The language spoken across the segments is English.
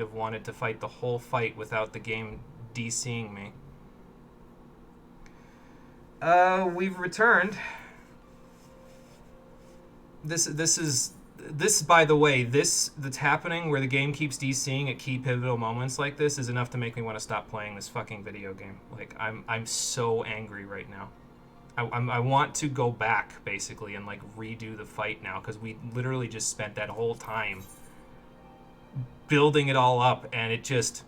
of wanted to fight the whole fight without the game DCing me. We've returned. This, by the way, this that's happening where the game keeps DCing at key pivotal moments like this is enough to make me want to stop playing this fucking video game. Like, I'm so angry right now. I want to go back, basically, and, like, redo the fight now, because we literally just spent that whole time building it all up, and it just...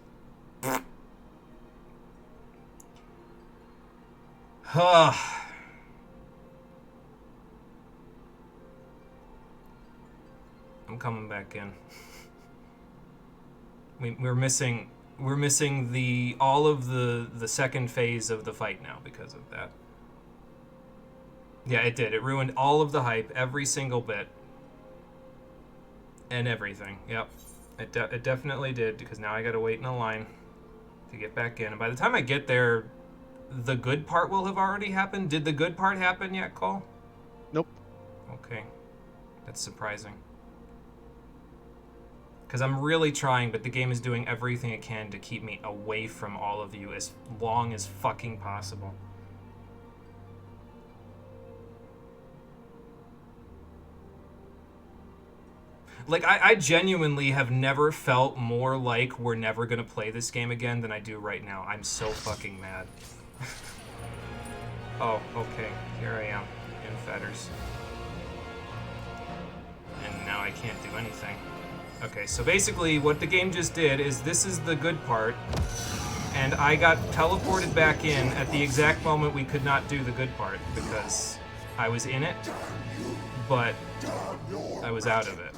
I'm coming back in. We're missing the all of the second phase of the fight now because of that. Yeah, it did. It ruined all of the hype, every single bit, and everything. Yep, it definitely did, because now I gotta wait in a line to get back in. And by the time I get there, the good part will have already happened. Did the good part happen yet, Cole? Nope. Okay, that's surprising. Because I'm really trying, but the game is doing everything it can to keep me away from all of you as long as fucking possible. Like, I genuinely have never felt more like we're never gonna play this game again than I do right now. I'm so fucking mad. Oh, okay. Here I am, in fetters. And now I can't do anything. Okay, so basically what the game just did is this is the good part, and I got teleported back in at the exact moment we could not do the good part because I was in it, but I was out of it.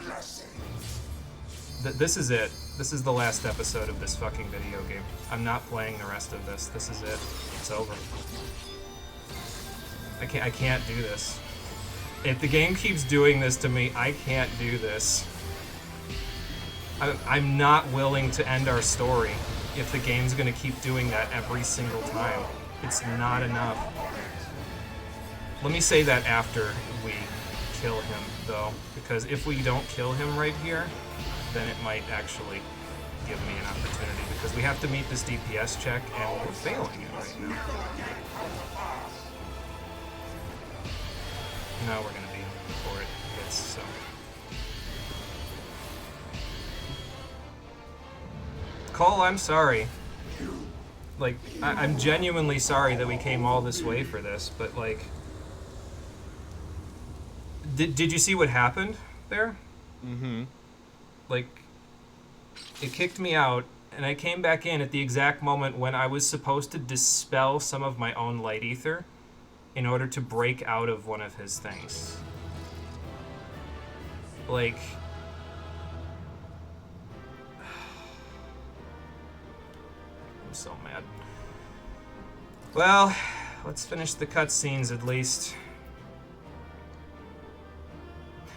This is it. This is the last episode of this fucking video game. I'm not playing the rest of this. This is it. It's over. I can't do this. If the game keeps doing this to me, I can't do this. I'm not willing to end our story if the game's gonna keep doing that every single time. It's not enough. Let me say that after we kill him, though, because if we don't kill him right here, then it might actually give me an opportunity, because we have to meet this DPS check, and we're failing it right now. No, we're gonna be before it hits, so... Cole, I'm sorry. Like, I'm genuinely sorry that we came all this way for this, but, like... Did you see what happened there? Mm-hmm. Like, it kicked me out, and I came back in at the exact moment when I was supposed to dispel some of my own light ether in order to break out of one of his things. Like... I'm so mad. Well, let's finish the cutscenes at least.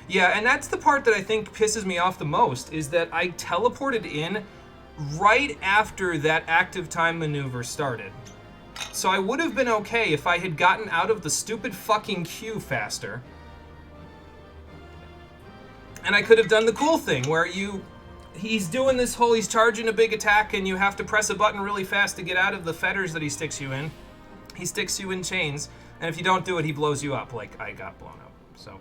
Yeah, and that's the part that I think pisses me off the most, is that I teleported in right after that active time maneuver started. So I would have been okay if I had gotten out of the stupid fucking queue faster. And I could have done the cool thing where he's doing this whole, he's charging a big attack and you have to press a button really fast to get out of the fetters that he sticks you in. He sticks you in chains, and if you don't do it, he blows you up like I got blown up, so.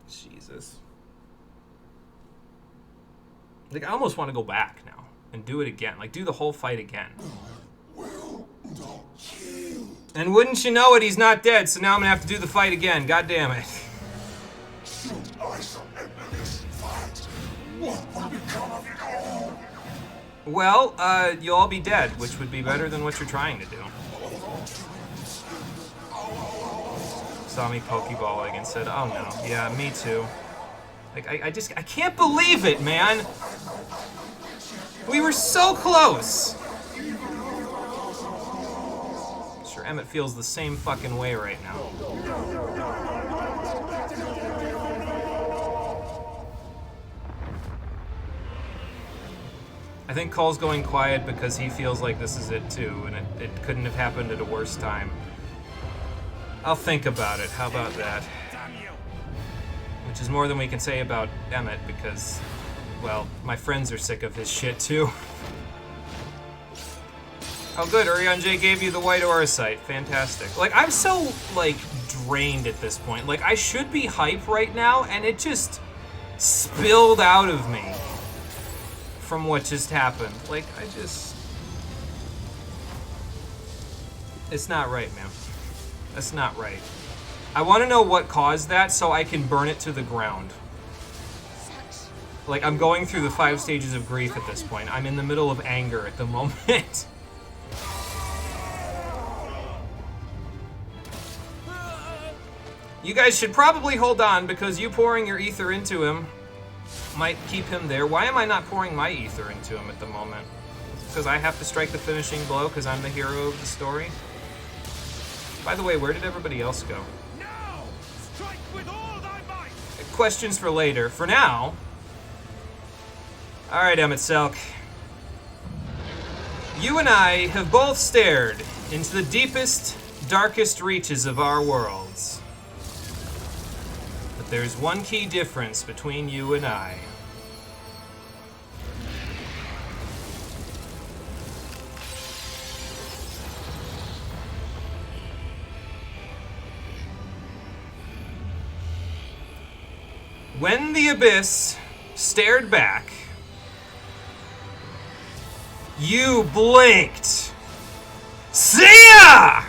Jesus. Like, I almost want to go back now and do it again. Like, do the whole fight again. And wouldn't you know it, he's not dead, so now I'm gonna have to do the fight again. God damn it. Well, you'll all be dead, which would be better than what you're trying to do. Saw me Pokeballing and said, oh no, yeah, me too. Like, I can't believe it, man! We were so close! Sure, Emmett feels the same fucking way right now. I think Cole's going quiet because he feels like this is it too, and it couldn't have happened at a worse time. I'll think about it. How about that? Which is more than we can say about Emmett because, well, my friends are sick of his shit too. Oh good, Urion J gave you the white aura sight. Fantastic. Like, I'm so, like, drained at this point. Like, I should be hype right now, and it just spilled out of me from what just happened. Like, it's not right, man. That's not right. I want to know what caused that so I can burn it to the ground. Like, I'm going through the 5 stages of grief at this point. I'm in the middle of anger at the moment. You guys should probably hold on because you pouring your ether into him might keep him there. Why am I not pouring my ether into him at the moment? Because I have to strike the finishing blow because I'm the hero of the story? By the way, where did everybody else go? Now, strike with all thy might. Questions for later. For now... Alright, Emmett Selk. You and I have both stared into the deepest, darkest reaches of our worlds. But there's one key difference between you and I. When the abyss stared back, you blinked. See ya!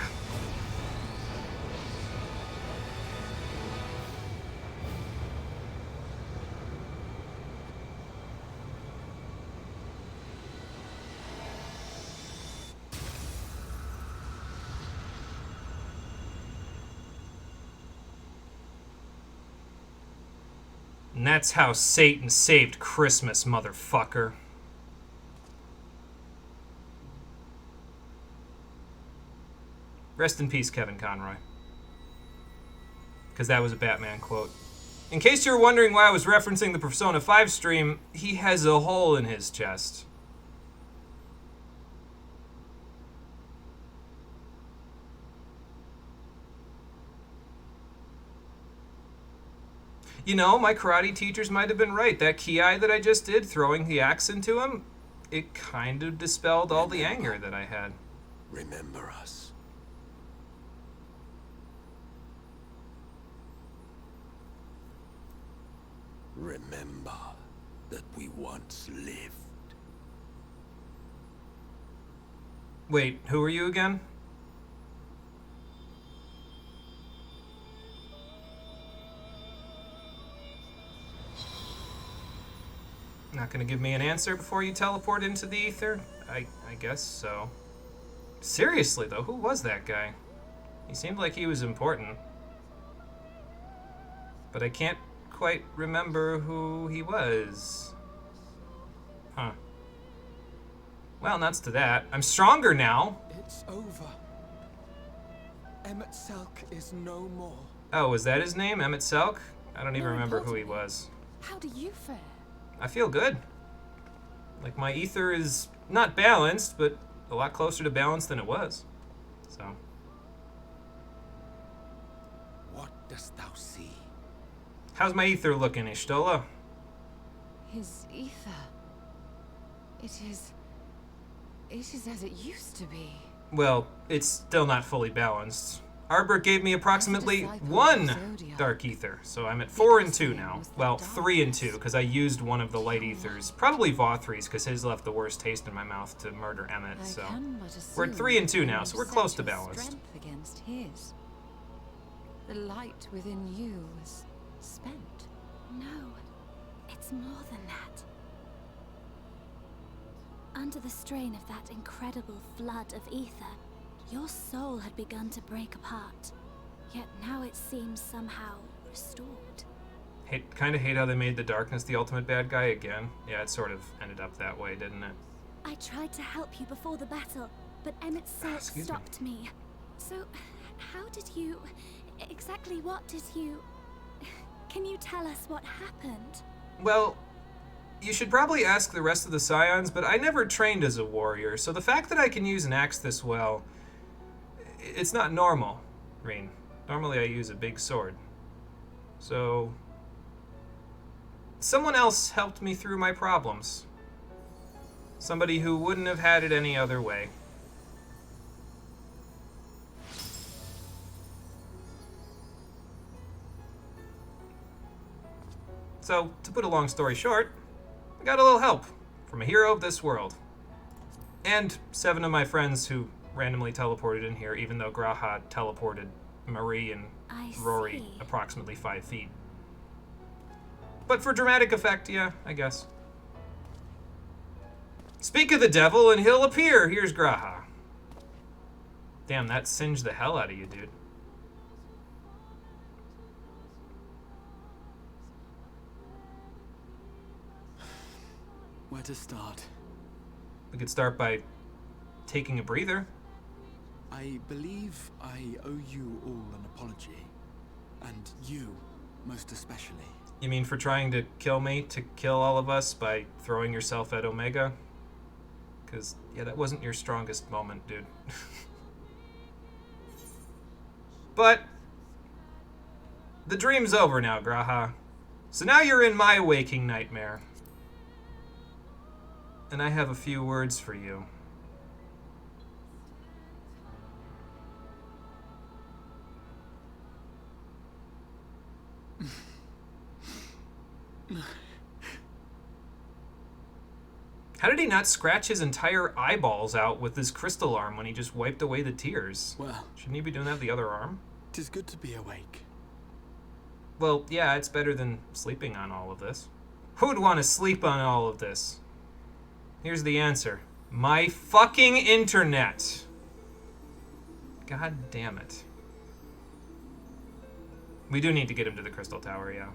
And that's how Satan saved Christmas, motherfucker. Rest in peace, Kevin Conroy. Because that was a Batman quote. In case you were wondering why I was referencing the Persona 5 stream, he has a hole in his chest. You know, my karate teachers might have been right. That ki that I just did, throwing the axe into him, it kind of dispelled all the anger that I had. Remember us. Remember that we once lived. Wait, who are you again? Not gonna give me an answer before you teleport into the ether? I guess so. Seriously though, who was that guy? He seemed like he was important. But I can't quite remember who he was. Huh. Well, nuts to that. I'm stronger now. It's over. Emmett Selk is no more. Oh, was that his name? Emmett Selk? I don't even More remember who he importantly, was. How do you fare? I feel good. Like, my ether is not balanced, but a lot closer to balance than it was. So. What dost thou see? How's my ether looking, Ishtola? His ether. It is as it used to be. Well, it's still not fully balanced. Arbor gave me approximately 1 dark ether, so I'm at 4 and 2 now. Well, 3 and 2, because I used one of the light ethers. Probably Vothri's, because his left the worst taste in my mouth to murder Emmett, so... We're at 3 and 2 now, so we're close to balanced. Strength against his. The light within you was spent. No, it's more than that. Under the strain of that incredible flood of ether, your soul had begun to break apart, yet now it seems somehow restored. Kinda hate how they made the darkness the ultimate bad guy again. Yeah, it sort of ended up that way, didn't it? I tried to help you before the battle, but Emmett Selk Excuse me. stopped me. So, how did you... exactly what did you... Can you tell us what happened? Well, you should probably ask the rest of the Scions, but I never trained as a warrior, so the fact that I can use an axe this well... It's not normal, Reen. Normally I use a big sword. So... someone else helped me through my problems. Somebody who wouldn't have had it any other way. So, to put a long story short, I got a little help from a hero of this world. And 7 of my friends who randomly teleported in here, even though Graha teleported Marie and Rory approximately 5 feet. But for dramatic effect, yeah, I guess. Speak of the devil and he'll appear. Here's Graha. Damn, that singed the hell out of you, dude. Where to start? We could start by taking a breather. I believe I owe you all an apology. And you, most especially. You mean for trying to kill me, to kill all of us by throwing yourself at Omega? Because, yeah, that wasn't your strongest moment, dude. But, the dream's over now, Graha. So now you're in my waking nightmare. And I have a few words for you. How did he not scratch his entire eyeballs out with his crystal arm when he just wiped away the tears? Well, shouldn't he be doing that with the other arm? 'tis good to be awake. Well, yeah, it's better than sleeping on all of this. Who'd want to sleep on all of this? Here's the answer. My fucking internet. God damn it. We do need to get him to the Crystal Tower, yeah.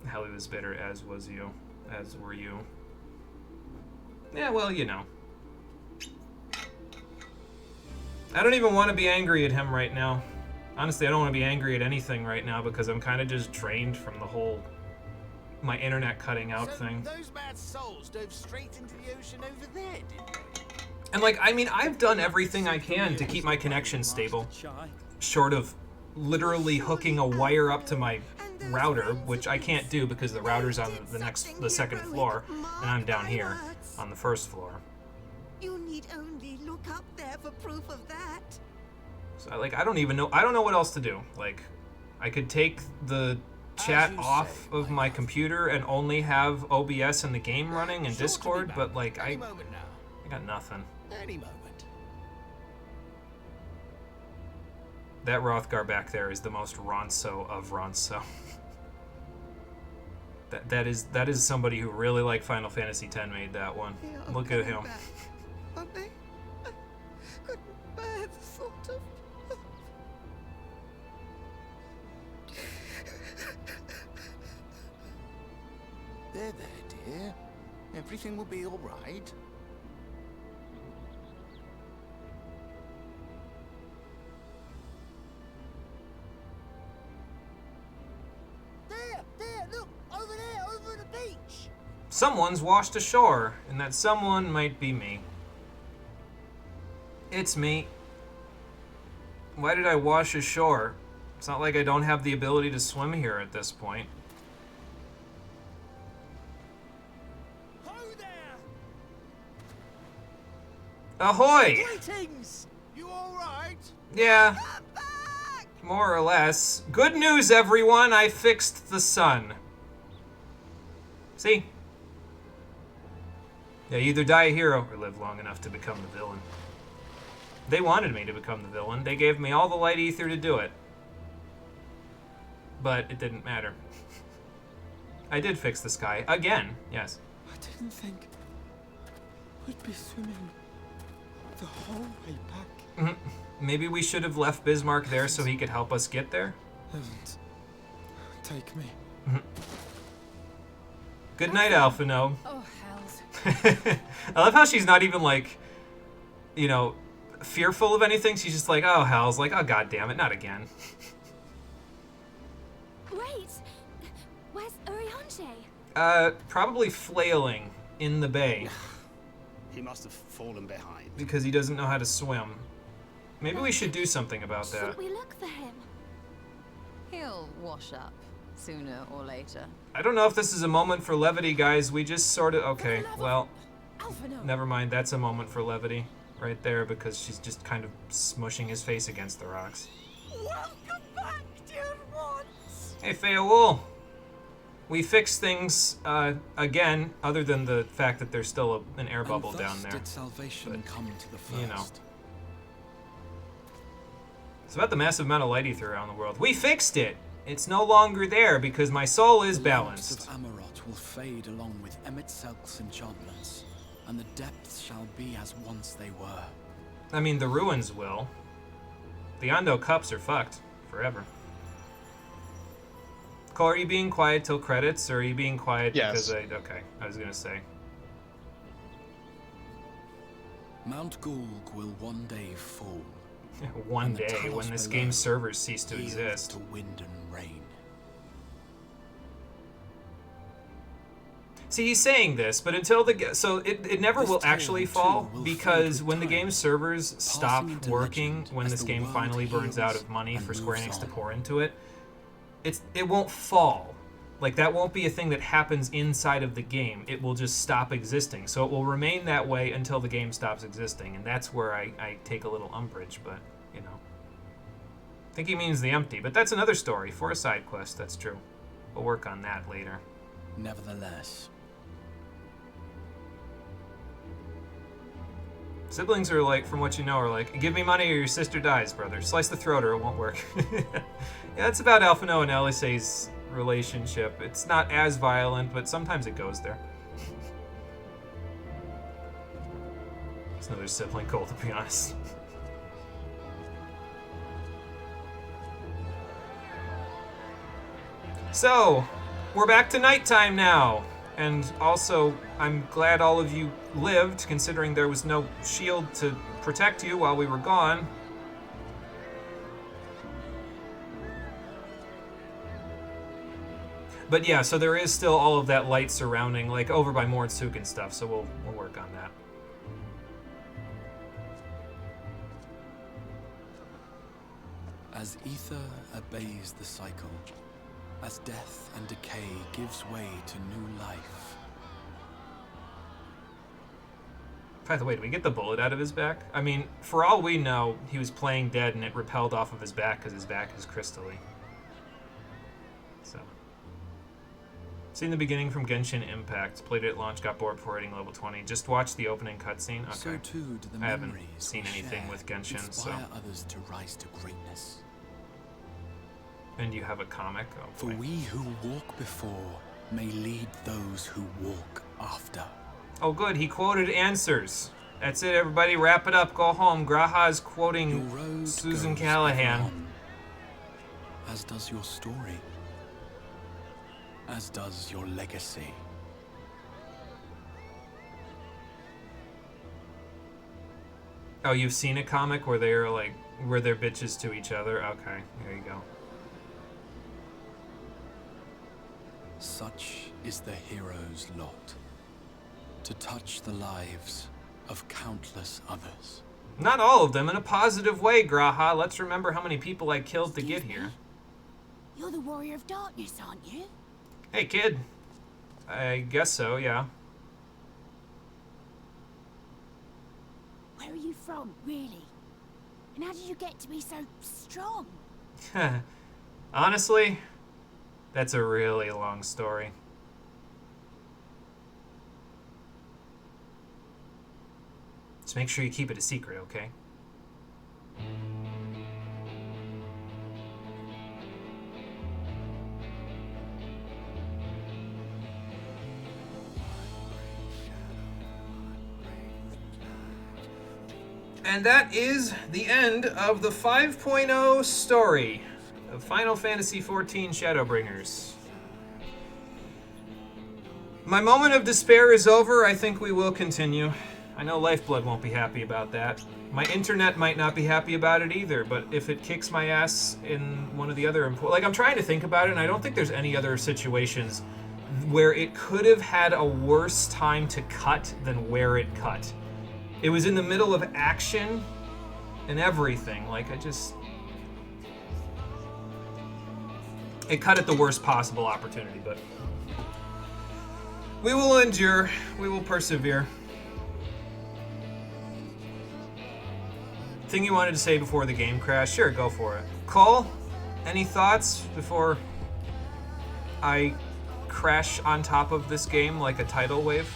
Helly was bitter, as was you. As were you. Yeah, well, you know. I don't even want to be angry at him right now. Honestly, I don't want to be angry at anything right now because I'm kind of just drained from the whole my internet cutting out thing. Those mad souls dove straight into the ocean over there, did they? And like, I mean, I've done everything I can to keep my connection stable. Short of literally hooking a wire up to my router, which I can't do because the router's on the second floor, and I'm down here on the first floor. You need only look up there for proof of that. So like, I don't know what else to do. Like, I could take the chat off of my computer and only have OBS and the game running and Discord, but like, I got nothing. Any moment. That Rothgar back there is the most Ronso of Ronso. that is somebody who really liked Final Fantasy X made that one. Look at him. Aren't they? I couldn't bear the thought of... There, dear. Everything will be all right. There, look! Over there, over the beach! Someone's washed ashore, and that someone might be me. It's me. Why did I wash ashore? It's not like I don't have the ability to swim here at this point. Ho there! Ahoy! Greetings! You all right? Yeah. More or less. Good news, everyone! I fixed the sun. See? Yeah, you either die a hero or live long enough to become the villain. They wanted me to become the villain. They gave me all the light ether to do it. But it didn't matter. I did fix the sky. Again, yes. I didn't think we'd be swimming the whole way back. Maybe we should have left Bismarck there so he could help us get there? Don't take me. Good night, Alphino. Oh, hells. I love how she's not even like, you know, fearful of anything. She's just like, oh, hells. Like, oh, god damn it, not again. Wait! Where's Urianger? Probably flailing in the bay. He must have fallen behind. Because he doesn't know how to swim. Maybe we should do something about that. Shouldn't we look for him? He'll wash up sooner or later. I don't know if this is a moment for levity, guys. We just sort of... Okay, well, Alphino. never mind. That's a moment for levity right there because she's just kind of smushing his face against the rocks. Welcome back, dear ones. Hey, Feoul. We fixed things again, other than the fact that there's still an air bubble And down thus there. did salvation come to the first. you know. It's about the massive amount of light ether around the world. We fixed it! It's no longer there because my soul is The lamps balanced. of Amarot will fade along with Emmett Selk's enchantments, and the depths shall be as once they were. I mean, the ruins will. The Ondo cups are fucked forever. Cole, are you being quiet till credits, or are you being quiet Yes. because okay, I was gonna say. Mount Gulg will one day fall. One and the day, tunnels when this below game's servers cease to yield exist. to wind and rain. See, he's saying this, but until so it never This will tale, actually too, fall will because fade with when the time, game's servers stop passing into working, legend when as this the game world finally burns out heals of money and for Square moves Enix to on. pour into it, it won't fall. Like, that won't be a thing that happens inside of the game. It will just stop existing. So it will remain that way until the game stops existing, and that's where I take a little umbrage, but, you know. I think he means the empty, but that's another story for a side quest, that's true. We'll work on that later. Nevertheless, Siblings are like, from what you know, are like, give me money or your sister dies, brother. Slice the throat or it won't work. Yeah, it's about Alphino and Elisei's relationship. It's not as violent, but sometimes it goes there. It's another sibling goal, to be honest. So, we're back to nighttime now. And also, I'm glad all of you lived, considering there was no shield to protect you while we were gone. But yeah, so there is still all of that light surrounding, like over by Mordsuk and stuff, so we'll work on that. as ether obeys the cycle, as death and decay gives way to new life, By the way, did we get the bullet out of his back? I mean, for all we know, he was playing dead and it repelled off of his back because his back is crystally. So. Seen the beginning from Genshin Impact. Played it at launch, got bored before hitting level 20. Just watched the opening cutscene. Okay. so too do the I haven't memories seen we anything share with Genshin, inspire so. others to rise to greatness. And you have a comic? Oh, For boy. we who walk before may lead those who walk after. Oh, good. He quoted answers. That's it, everybody. Wrap it up. Go home. Graha's Your quoting road Susan goes Callahan. on, as does your story, as does your legacy. Oh, you've seen a comic where they're like, where they're bitches to each other? Okay, there you go. Such is the hero's lot, to touch the lives of countless others. Not all of them, in a positive way, Graha. Let's remember how many people I killed to get here. You're the warrior of darkness, aren't you? Hey, kid. I guess so, yeah. Where are you from, really? And how did you get to be so strong? Honestly, that's a really long story. Just make sure you keep it a secret, okay? And that is the end of the 5.0 story of Final Fantasy XIV Shadowbringers. My moment of despair is over. I think we will continue. I know Lifeblood won't be happy about that. My internet might not be happy about it either, but if it kicks my ass in one of the other like, I'm trying to think about it, and I don't think there's any other situations where it could have had a worse time to cut than where it cut. It was in the middle of action, and everything. Like, it cut at the worst possible opportunity, but we will endure. We will persevere. Thing you wanted to say before the game crashed? Sure, go for it. Cole, any thoughts before I crash on top of this game like a tidal wave?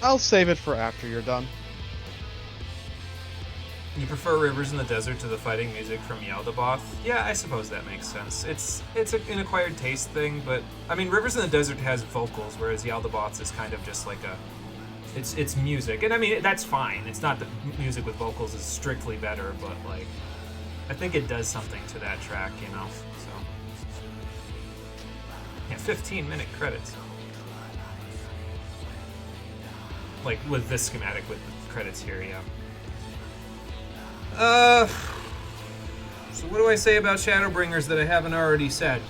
I'll save it for after you're done. You prefer Rivers in the Desert to the fighting music from Yaldabaoth? Yeah, I suppose that makes sense. It's an acquired taste thing, but I mean, Rivers in the Desert has vocals, whereas Yaldabaoth is kind of just like it's music, and I mean that's fine. It's not that music with vocals is strictly better, but like I think it does something to that track, you know. So yeah, 15-minute credits. Like with this schematic with the credits here, yeah. So what do I say about Shadowbringers that I haven't already said?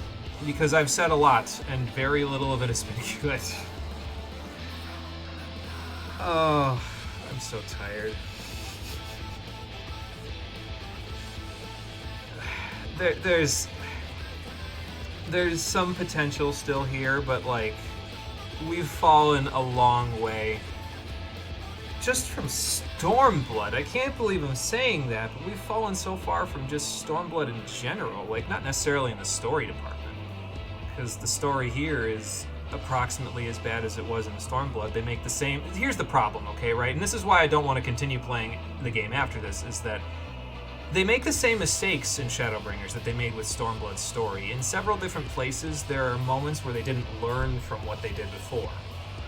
Because I've said a lot, and very little of it has been good. Oh, I'm so tired. There's some potential still here, but like, we've fallen a long way. Just from Stormblood. I can't believe I'm saying that, but we've fallen so far from just Stormblood in general. Like, not necessarily in the story department. Because the story here is approximately as bad as it was in Stormblood. They make the same... Here's the problem, okay, right? And this is why I don't want to continue playing the game after this, is that they make the same mistakes in Shadowbringers that they made with Stormblood's story. In several different places, there are moments where they didn't learn from what they did before.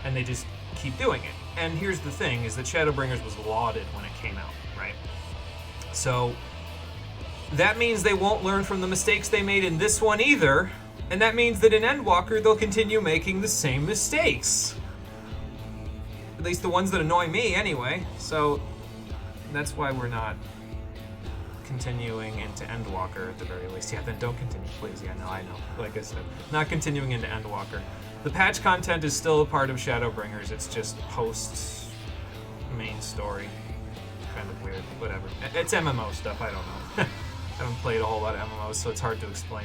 And they just keep doing it. And here's the thing, is that Shadowbringers was lauded when it came out, right? So that means they won't learn from the mistakes they made in this one either, and that means that in Endwalker they'll continue making the same mistakes. At least the ones that annoy me anyway, so that's why we're not continuing into Endwalker at the very least. Yeah, then don't continue, please. Yeah, no, I know. Like I said, not continuing into Endwalker. The patch content is still a part of Shadowbringers, it's just post-main story. Kind of weird, whatever. It's MMO stuff, I don't know. I haven't played a whole lot of MMOs, so it's hard to explain.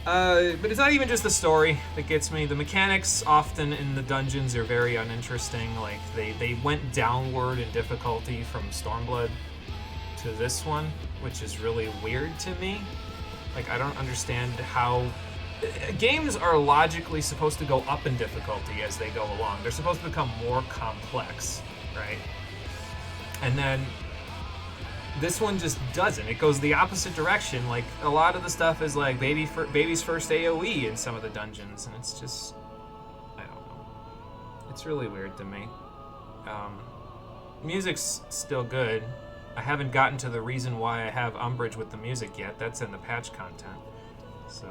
But it's not even just the story that gets me. The mechanics often in the dungeons are very uninteresting. Like, they went downward in difficulty from Stormblood to this one, which is really weird to me. Like, I don't understand how... Games are logically supposed to go up in difficulty as they go along. They're supposed to become more complex, right? And then this one just doesn't. It goes the opposite direction. Like, a lot of the stuff is like baby's first AoE in some of the dungeons, and it's just, I don't know. It's really weird to me. Music's still good. I haven't gotten to the reason why I have umbrage with the music yet. That's in the patch content. So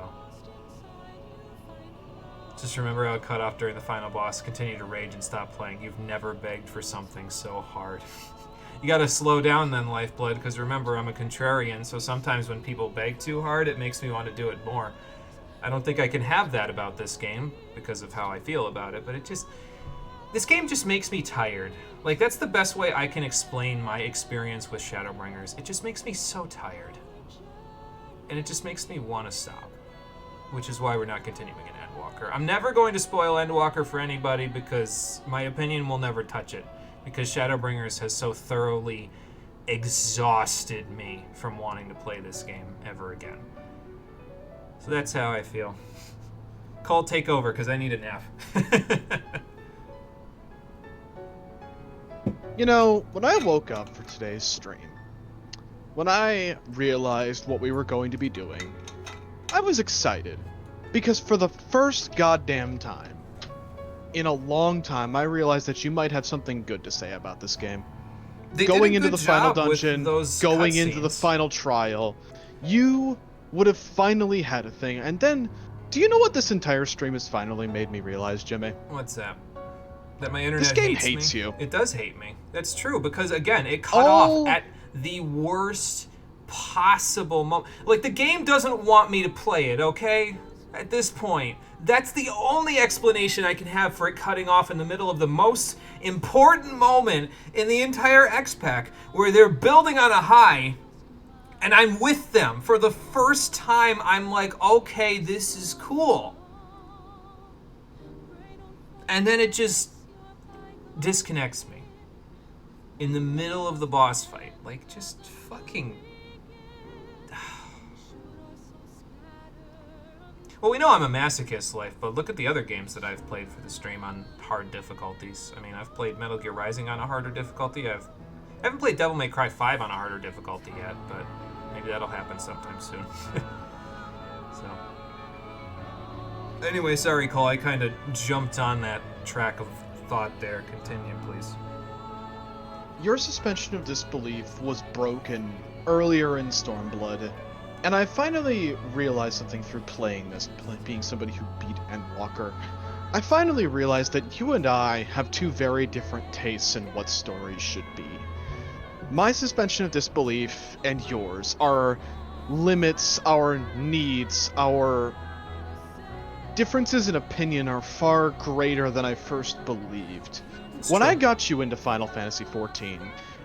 just remember how it cut off during the final boss. Continue to rage and stop playing. You've never begged for something so hard. You gotta slow down then, Lifeblood, because remember, I'm a contrarian, so sometimes when people beg too hard, it makes me want to do it more. I don't think I can have that about this game, because of how I feel about it, but this game just makes me tired. Like, that's the best way I can explain my experience with Shadowbringers. It just makes me so tired. And it just makes me want to stop. Which is why we're not continuing in Endwalker. I'm never going to spoil Endwalker for anybody because my opinion will never touch it. Because Shadowbringers has so thoroughly exhausted me from wanting to play this game ever again. So that's how I feel. Cole, take over, because I need a nap. You know, when I woke up for today's stream, when I realized what we were going to be doing, I was excited. Because for the first goddamn time, in a long time, I realized that you might have something good to say about this game. Going into the final dungeon, going into the final trial, you would have finally had a thing. And then, do you know what this entire stream has finally made me realize, Jimmy? What's that? That my internet this game hates me? You. It does hate me. That's true, because again, it cut off at the worst possible moment. Like, the game doesn't want me to play it, okay? At this point, That's the only explanation I can have for it cutting off in the middle of the most important moment in the entire expac, where they're building on a high, and I'm with them. For the first time, I'm like, okay, this is cool. And then it just disconnects me in the middle of the boss fight. Like, just fucking... Well, we know I'm a masochist, Life, but look at the other games that I've played for the stream on hard difficulties. I mean, I've played Metal Gear Rising on a harder difficulty. I haven't played Devil May Cry 5 on a harder difficulty yet, but maybe that'll happen sometime soon. So, anyway, sorry, Cole, I kind of jumped on that track of thought there. Continue, please. Your suspension of disbelief was broken earlier in Stormblood, and I finally realized something through playing this, being somebody who beat Endwalker. I finally realized that you and I have two very different tastes in what stories should be. My suspension of disbelief and yours, our limits, our needs, our differences in opinion are far greater than I first believed. When I got you into Final Fantasy XIV,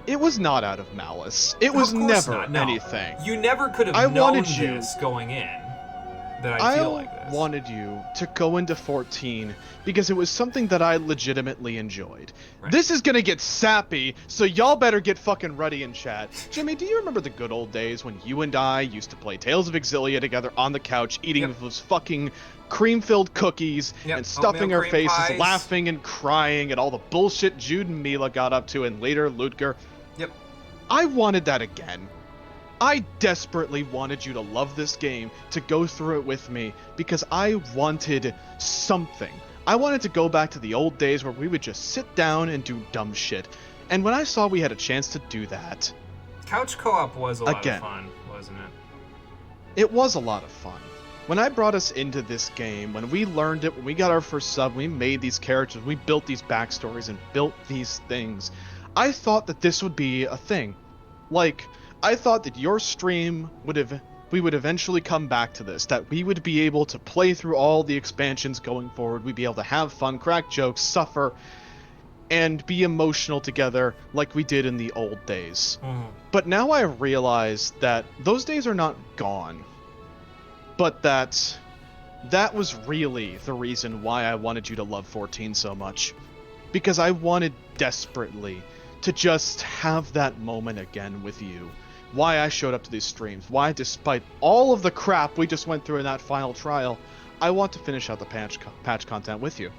it was not out of malice. It was never not, no. anything. You never could have known this going in, that I feel like this. I wanted you to go into 14 because it was something that I legitimately enjoyed. Right. This is gonna get sappy, so y'all better get fucking ready in chat. Jimmy, do you remember the good old days when you and I used to play Tales of Exilia together on the couch, eating those fucking cream-filled cookies and stuffing our faces, pies, laughing and crying at all the bullshit Jude and Mila got up to, and later Ludger? Yep. I wanted that again. I desperately wanted you to love this game, to go through it with me, because I wanted something. I wanted to go back to the old days where we would just sit down and do dumb shit. And when I saw we had a chance to do that... Couch co-op was a lot of fun, wasn't it? It was a lot of fun. When I brought us into this game, when we learned it, when we got our first sub, we made these characters, we built these backstories and built these things, I thought that this would be a thing. Like, I thought that your stream we would eventually come back to this, that we would be able to play through all the expansions going forward, we'd be able to have fun, crack jokes, suffer, and be emotional together like we did in the old days. But now I realize that those days are not gone. But that was really the reason why I wanted you to love 14 so much. Because I wanted desperately to just have that moment again with you. Why I showed up to these streams. Why, despite all of the crap we just went through in that final trial, I want to finish out the patch content with you.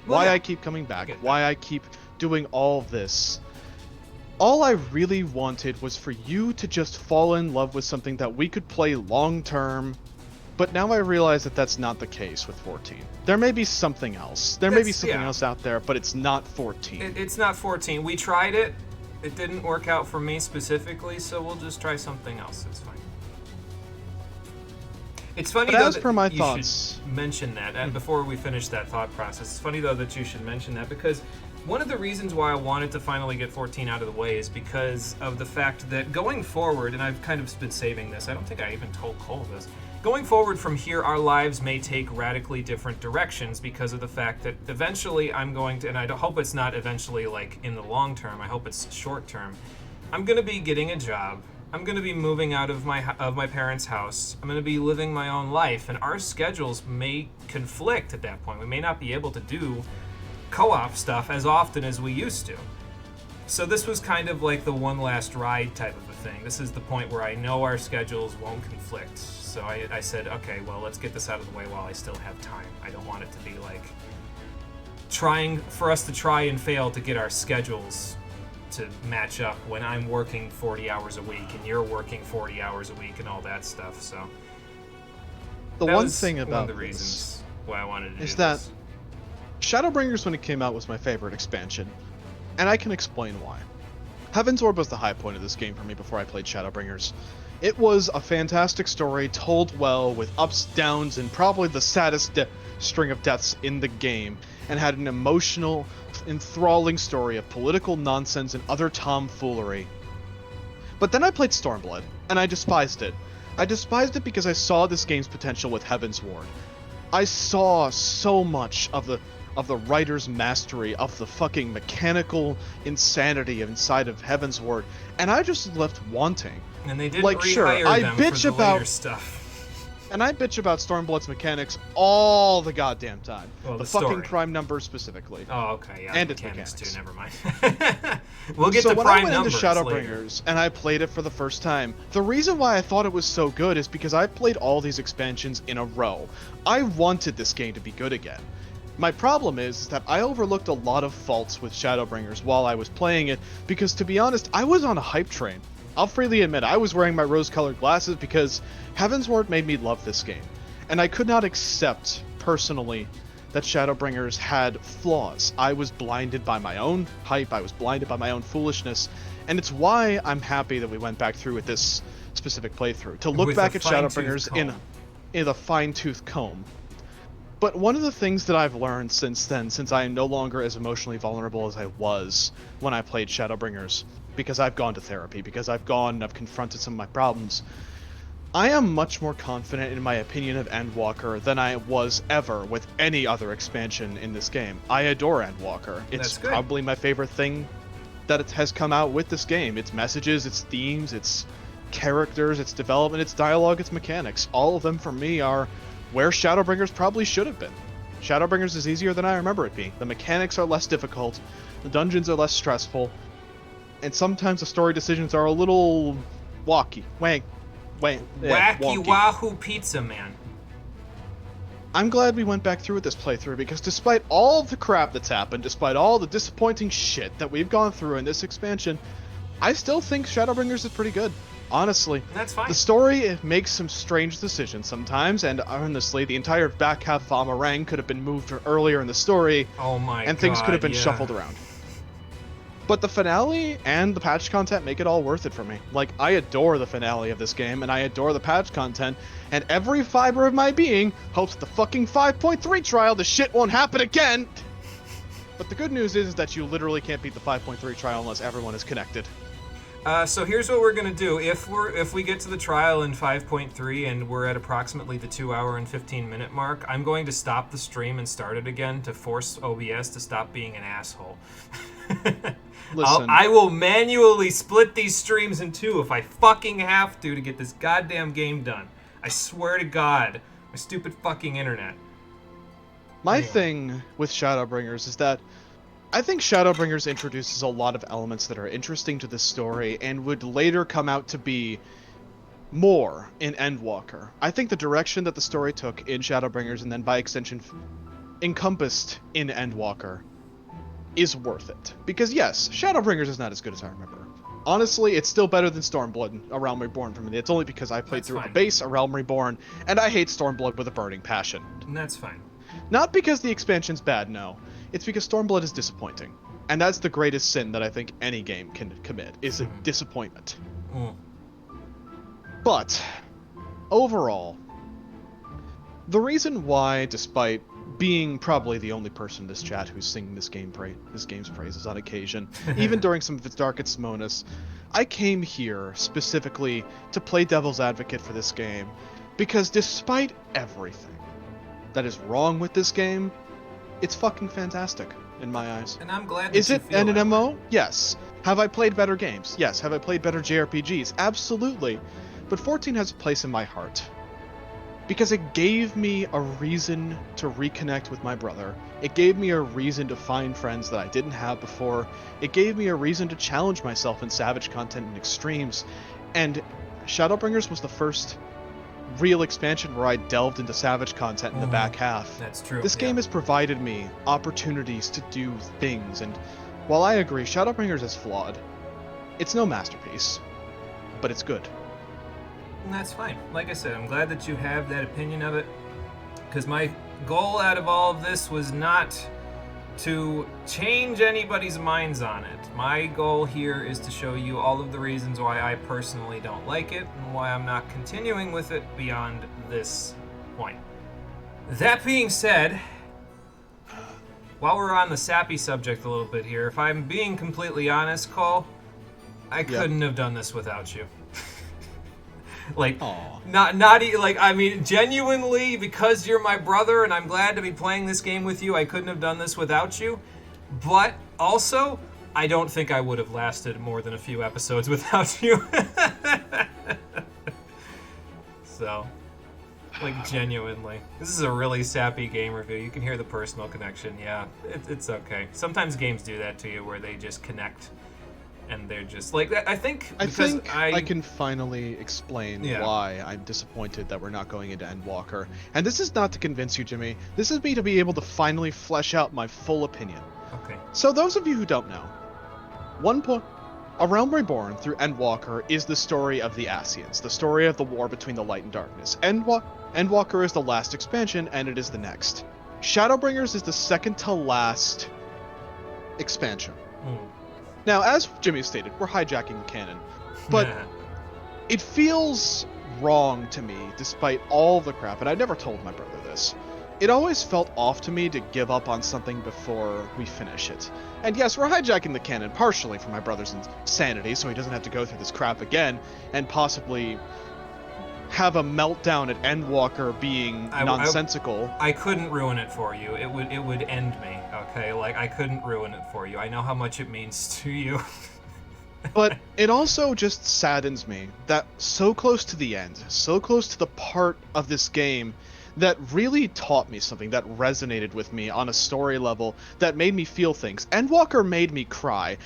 Why I keep coming back. Why I keep doing all of this. All I really wanted was for you to just fall in love with something that we could play long term. But now I realize that that's not the case with 14. There may be something else. There may be something else out there, but it's not 14. It's not 14. We tried it. It didn't work out for me specifically, so we'll just try something else. It's fine. It's funny, though, that you should mention that. And before we finish that thought process, it's funny, though, that you should mention that, because one of the reasons why I wanted to finally get 14 out of the way is because of the fact that going forward, and I've kind of been saving this, I don't think I even told Cole this, going forward from here, our lives may take radically different directions because of the fact that eventually I'm going to, and I hope it's not eventually like in the long term, I hope it's short term, I'm going to be getting a job. I'm going to be moving out of my parents' house. I'm going to be living my own life, and our schedules may conflict at that point. We may not be able to do co-op stuff as often as we used to. So this was kind of like the one last ride type of a thing. This is the point where I know our schedules won't conflict. So I said, okay, well, let's get this out of the way while I still have time. I don't want it to be like trying for us to try and fail to get our schedules to match up when I'm working 40 hours a week and you're working 40 hours a week and all that stuff. So the one thing about one of the reasons why I wanted to do is that this. Shadowbringers, when it came out, was my favorite expansion, and I can explain why. Heaven's Orb was the high point of this game for me before I played Shadowbringers. It was a fantastic story, told well, with ups, downs, and probably the saddest string of deaths in the game, and had an emotional, enthralling story of political nonsense and other tomfoolery. But then I played Stormblood, and I despised it. I despised it because I saw this game's potential with Heaven's Ward. I saw so much of the writer's mastery of the fucking mechanical insanity inside of Heavensward, and I just left wanting. And they didn't Like, sure, rehire I them bitch for the later about- stuff. And I bitch about Stormblood's mechanics all the goddamn time. Well, the the fucking story. prime numbers specifically. Oh, okay, yeah. And the its mechanics mechanics. too. Never mind. We'll get So to when prime I went numbers into later. Shadowbringers and I played it for the first time, the reason why I thought it was so good is because I played all these expansions in a row. I wanted this game to be good again. My problem is that I overlooked a lot of faults with Shadowbringers while I was playing it, because to be honest, I was on a hype train. I'll freely admit, I was wearing my rose-colored glasses because Heavensward made me love this game. And I could not accept, personally, that Shadowbringers had flaws. I was blinded by my own hype, I was blinded by my own foolishness, and it's why I'm happy that we went back through with this specific playthrough. To look With back a at fine-tooth Shadowbringers comb. in a fine-tooth comb. But one of the things that I've learned since then, since I am no longer as emotionally vulnerable as I was when I played Shadowbringers, because I've gone to therapy, because I've gone and I've confronted some of my problems, I am much more confident in my opinion of Endwalker than I was ever with any other expansion in this game. I adore Endwalker. It's That's good. probably my favorite thing that it has come out with this game. Its messages, its themes, its characters, its development, its dialogue, its mechanics. All of them for me are where Shadowbringers probably should have been. Shadowbringers is easier than I remember it being. The mechanics are less difficult, the dungeons are less stressful, and sometimes the story decisions are a little wacky. Wacky wonky. Wahoo Pizza Man. I'm glad we went back through with this playthrough, because despite all the crap that's happened, despite all the disappointing shit that we've gone through in this expansion, I still think Shadowbringers is pretty good. Honestly. That's fine. The story makes some strange decisions sometimes, and honestly, the entire back half of Amarang could have been moved earlier in the story, Oh my god. and things could have been yeah. shuffled around. But the finale and the patch content make it all worth it for me. Like, I adore the finale of this game, and I adore the patch content, and every fiber of my being hopes the fucking 5.3 trial, the shit won't happen again! But the good news is that you literally can't beat the 5.3 trial unless everyone is connected. So here's what we're gonna do. If we get to the trial in 5.3 and we're at approximately the 2 hour and 15 minute mark, I'm going to stop the stream and start it again to force OBS to stop being an asshole. Listen. I will manually split these streams in two if I fucking have to get this goddamn game done. I swear to God, my stupid fucking internet. My thing with Shadowbringers is that I think Shadowbringers introduces a lot of elements that are interesting to the story and would later come out to be more in Endwalker. I think the direction that the story took in Shadowbringers and then by extension encompassed in Endwalker is worth it. Because yes, Shadowbringers is not as good as I remember. Honestly, it's still better than Stormblood, A Realm Reborn for me. It's only because I played That's through fine. a base, A Realm Reborn, and I hate Stormblood with a burning passion. And that's fine. Not because the expansion's bad, no. It's because Stormblood is disappointing. And that's the greatest sin that I think any game can commit, is a disappointment. Mm. But, overall, the reason why, despite being probably the only person in this chat who's singing this game's praises on occasion, even during some of its darkest moments, I came here specifically to play devil's advocate for this game, because despite everything that is wrong with this game, it's fucking fantastic in my eyes. And I'm glad that Is you it feel an that way. MMO? Yes. Have I played better games? Yes. Have I played better JRPGs? Absolutely. But 14 has a place in my heart. Because it gave me a reason to reconnect with my brother. It gave me a reason to find friends that I didn't have before. It gave me a reason to challenge myself in savage content and extremes. And Shadowbringers was the first real expansion where I delved into savage content in the back half. That's true. This game has provided me opportunities to do things, and while I agree Shadowbringers is flawed, it's no masterpiece, but it's good. And that's fine. Like I said, I'm glad that you have that opinion of it, because my goal out of all of this was not to change anybody's minds on it. My goal here is to show you all of the reasons why I personally don't like it and why I'm not continuing with it beyond this point. That being said, while we're on the sappy subject a little bit here, if I'm being completely honest, Cole, I couldn't have done this without you. Like, Aw. like, I mean, genuinely, because you're my brother and I'm glad to be playing this game with you, I couldn't have done this without you. But also, I don't think I would have lasted more than a few episodes without you. So, like, genuinely. This is a really sappy game review. You can hear the personal connection. Yeah, it's okay. Sometimes games do that to you where they just connect. And they're just like, I think I can finally explain why I'm disappointed that we're not going into Endwalker. And this is not to convince you, Jimmy. This is me to be able to finally flesh out my full opinion. Okay. So those of you who don't know, A Realm Reborn through Endwalker is the story of the Ascians, the story of the war between the light and darkness. Endwalker is the last expansion, and it is the next. Shadowbringers is the second to last expansion. Now, as Jimmy stated, we're hijacking the canon, but it feels wrong to me, despite all the crap, and I never told my brother this. It always felt off to me to give up on something before we finish it. And yes, we're hijacking the canon partially for my brother's insanity, so he doesn't have to go through this crap again, and possibly have a meltdown at Endwalker being nonsensical. I couldn't ruin it for you. It would end me, okay? Like, I couldn't ruin it for you. I know how much it means to you. But it also just saddens me that so close to the end, so close to the part of this game that really taught me something, that resonated with me on a story level, that made me feel things. Endwalker made me cry.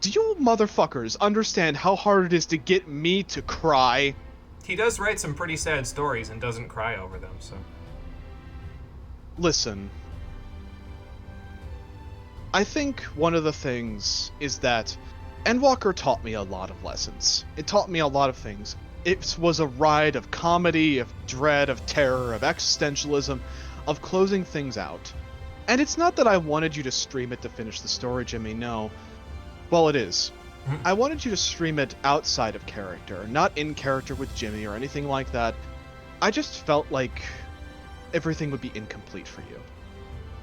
Do you motherfuckers understand how hard it is to get me to cry? He does write some pretty sad stories and doesn't cry over them, so... Listen. I think one of the things is that Endwalker taught me a lot of lessons. It taught me a lot of things. It was a ride of comedy, of dread, of terror, of existentialism, of closing things out. And it's not that I wanted you to stream it to finish the story, Jimmy, no. Well, it is. I wanted you to stream it outside of character, not in character with Jimmy or anything like that. I just felt like everything would be incomplete for you.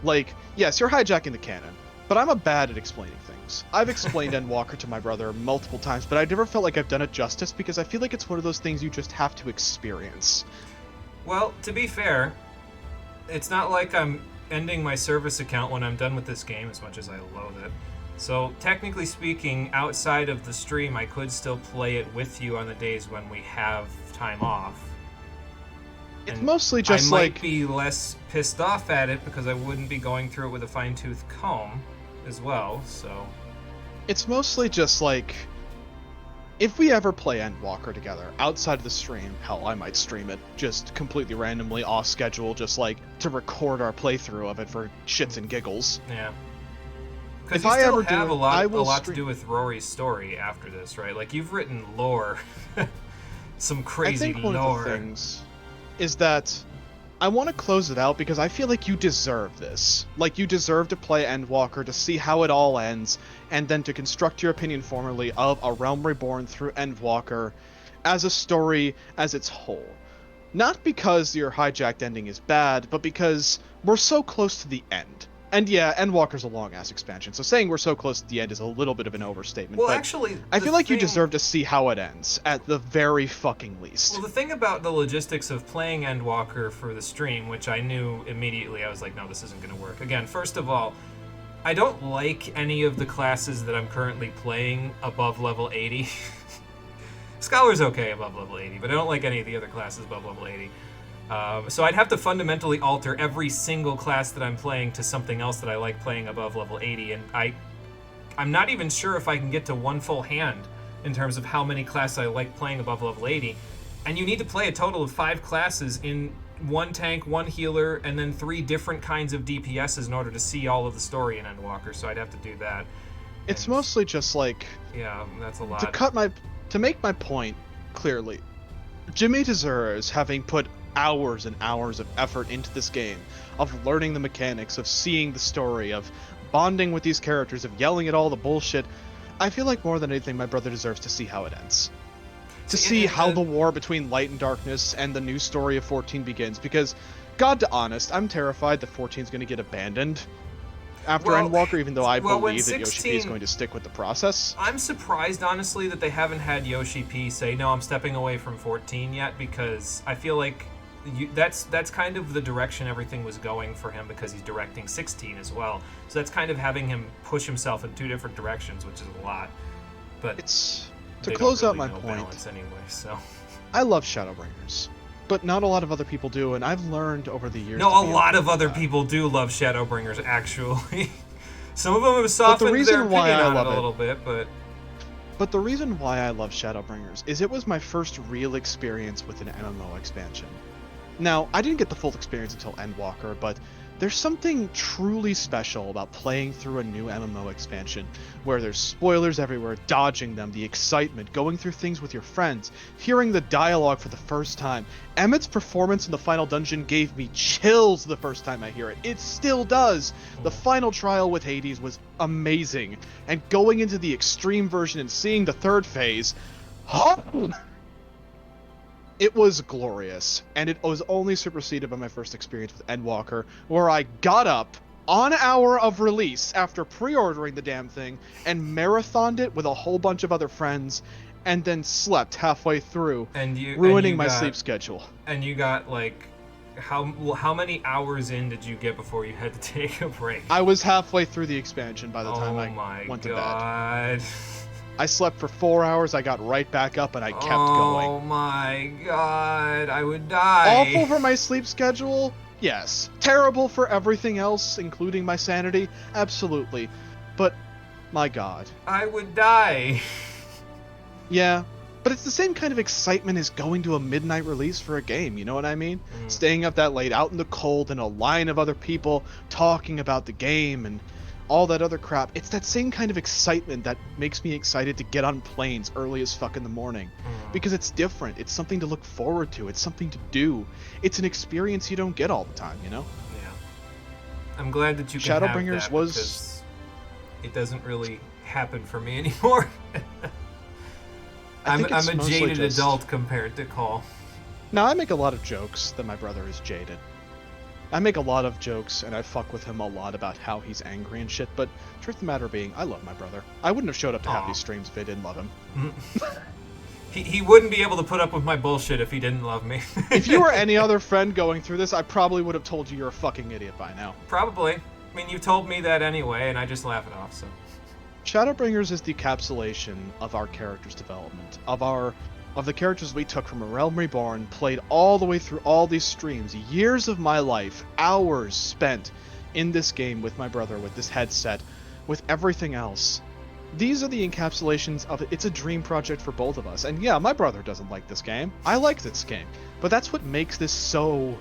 Like, yes, you're hijacking the canon, but I'm bad at explaining things. I've explained Endwalker to my brother multiple times, but I never felt like I've done it justice because I feel like it's one of those things you just have to experience. Well, to be fair, it's not like I'm ending my service account when I'm done with this game, as much as I loathe it. So, technically speaking, outside of the stream, I could still play it with you on the days when we have time off. It's And mostly just I like... might be less pissed off at it because I wouldn't be going through it with a fine-tooth comb as well, so... It's mostly just like... If we ever play Endwalker together, outside of the stream, hell, I might stream it, just completely randomly off schedule, just like, to record our playthrough of it for shits and giggles. Yeah. Because If you I still ever do have it, a lot I will to do with Rory's story after this, right? Like, you've written lore. Some crazy I think one lore. of the things is that I want to close it out because I feel like you deserve this. Like, you deserve to play Endwalker to see how it all ends, and then to construct your opinion formally of A Realm Reborn through Endwalker as a story as its whole. Not because your hijacked ending is bad, but because we're so close to the end. And yeah, Endwalker's a long-ass expansion, so saying we're so close to the end is a little bit of an overstatement. Well, but actually, I feel like you deserve to see how it ends, at the very fucking least. Well, the thing about the logistics of playing Endwalker for the stream, which I knew immediately, I was like, no, this isn't going to work. Again, first of all, I don't like any of the classes that I'm currently playing above level 80. Scholar's okay above level 80, but I don't like any of the other classes above level 80. So I'd have to fundamentally alter every single class that I'm playing to something else that I like playing above level 80, and I'm not even sure if I can get to one full hand in terms of how many classes I like playing above level 80. And you need to play a total of 5 classes in 1 tank, 1 healer, and then 3 different kinds of DPSs in order to see all of the story in Endwalker, so I'd have to do that. It's mostly just like... Yeah, that's a lot. To make my point clearly, Jimmy deserves having put hours and hours of effort into this game, of learning the mechanics, of seeing the story, of bonding with these characters, of yelling at all the bullshit. I feel like more than anything my brother deserves to see how it ends. To see how the war between light and darkness and the new story of 14 begins, because, God to honest, I'm terrified that 14 is going to get abandoned. after Well, Endwalker, even though I well, when believe that Yoshi P is 16 going to stick with the process. I'm surprised, honestly, that they haven't had Yoshi P say, no, I'm stepping away from 14 yet, because I feel like that's kind of the direction everything was going for him, because he's directing 16 as well. So that's kind of having him push himself in two different directions, which is a lot. But It's to they close don't out really my know point. balance anyway, so. I love Shadowbringers, but not a lot of other people do, and I've learned over the years. No, to a be lot okay of with other that. people do love Shadowbringers, actually. Some of them have softened reason their why opinion I on love it a it- little bit, but But the reason why I love Shadowbringers is it was my first real experience with an MMO expansion. Now, I didn't get the full experience until Endwalker, but there's something truly special about playing through a new MMO expansion, where there's spoilers everywhere, dodging them, the excitement, going through things with your friends, hearing the dialogue for the first time. Emmett's performance in the final dungeon gave me chills the first time I hear it. It still does! The final trial with Hades was amazing, and going into the extreme version and seeing the third phase, it was glorious, and it was only superseded by my first experience with Endwalker, where I got up on hour of release after pre-ordering the damn thing and marathoned it with a whole bunch of other friends, and then slept halfway through, ruining my sleep schedule. And you got, like, how many hours in did you get before you had to take a break? I was halfway through the expansion by the time Oh I went to bed. God. I slept for 4 hours, I got right back up, and I kept going. Oh my God, I would die. Awful for my sleep schedule? Yes. Terrible for everything else, including my sanity? Absolutely. But, my God. I would die. Yeah, but it's the same kind of excitement as going to a midnight release for a game, you know what I mean? Staying up that late, out in the cold, in a line of other people, talking about the game, and all that other crap. It's that same kind of excitement that makes me excited to get on planes early as fuck in the morning. Because it's different. It's something to look forward to. It's something to do. It's an experience you don't get all the time, you know? Yeah. I'm glad that you can Shadowbringers have that, was... because it doesn't really happen for me anymore. I'm a jaded adult compared to Cole. Now, I make a lot of jokes that my brother is jaded. I make a lot of jokes, and I fuck with him a lot about how he's angry and shit, but truth of the matter being, I love my brother. I wouldn't have showed up to have these streams if I didn't love him. He wouldn't be able to put up with my bullshit if he didn't love me. If you were any other friend going through this, I probably would have told you you're a fucking idiot by now. Probably. I mean, you told me that anyway, and I just laugh it off, so. Shadowbringers is the encapsulation of our character's development, of the characters we took from A Realm Reborn, played all the way through all these streams, years of my life, hours spent in this game with my brother, with this headset, with everything else. These are the encapsulations of it. It's a dream project for both of us. And yeah, my brother doesn't like this game. I like this game. But that's what makes this so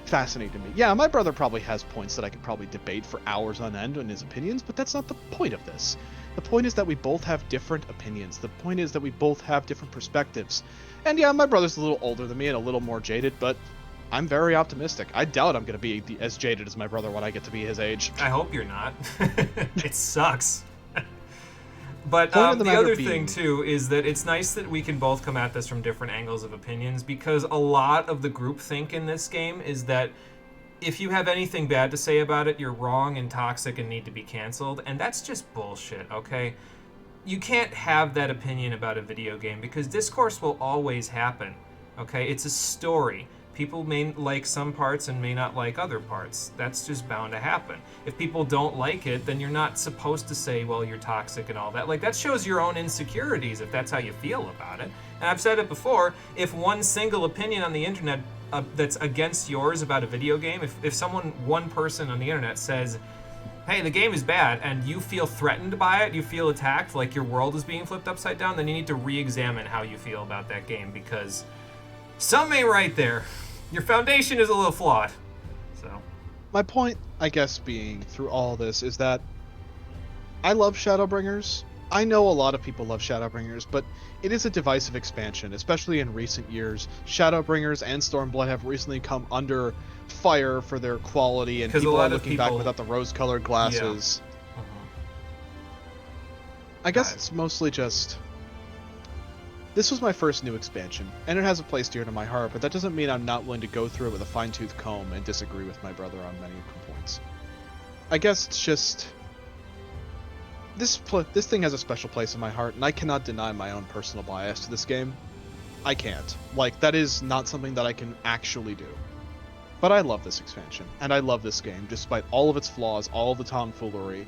fascinating to me. Yeah, my brother probably has points that I could probably debate for hours on end on his opinions, but that's not the point of this. The point is that we both have different opinions. The point is that we both have different perspectives. And yeah, my brother's a little older than me and a little more jaded, but I'm very optimistic. I doubt I'm going to be as jaded as my brother when I get to be his age. I hope you're not. It sucks. But Point of the matter other being- thing, too, is that it's nice that we can both come at this from different angles of opinions, because a lot of the groupthink in this game is that if you have anything bad to say about it, you're wrong and toxic and need to be canceled, and that's just bullshit, okay? You can't have that opinion about a video game, because discourse will always happen, okay? It's a story. People may like some parts and may not like other parts. That's just bound to happen. If people don't like it, then you're not supposed to say, well, you're toxic and all that. Like, that shows your own insecurities if that's how you feel about it. And I've said it before, if one single opinion on the internet that's against yours about a video game, if one person on the internet says, hey, the game is bad, and you feel threatened by it, you feel attacked, like your world is being flipped upside down, then you need to re-examine how you feel about that game, because something ain't right there. Your foundation is a little flawed. So, My point, I guess, being through all this is that I love Shadowbringers. I know a lot of people love Shadowbringers, but it is a divisive expansion, especially in recent years. Shadowbringers and Stormblood have recently come under fire for their quality, and 'Cause a people lot are of looking back people- without the rose-colored glasses. I guess it's mostly just... This was my first new expansion, and it has a place dear to my heart, but that doesn't mean I'm not willing to go through it with a fine-tooth comb and disagree with my brother on many points. I guess it's just this thing has a special place in my heart, and I cannot deny my own personal bias to this game. I can't. Like, that is not something that I can actually do. But I love this expansion, and I love this game, despite all of its flaws, all of the tomfoolery,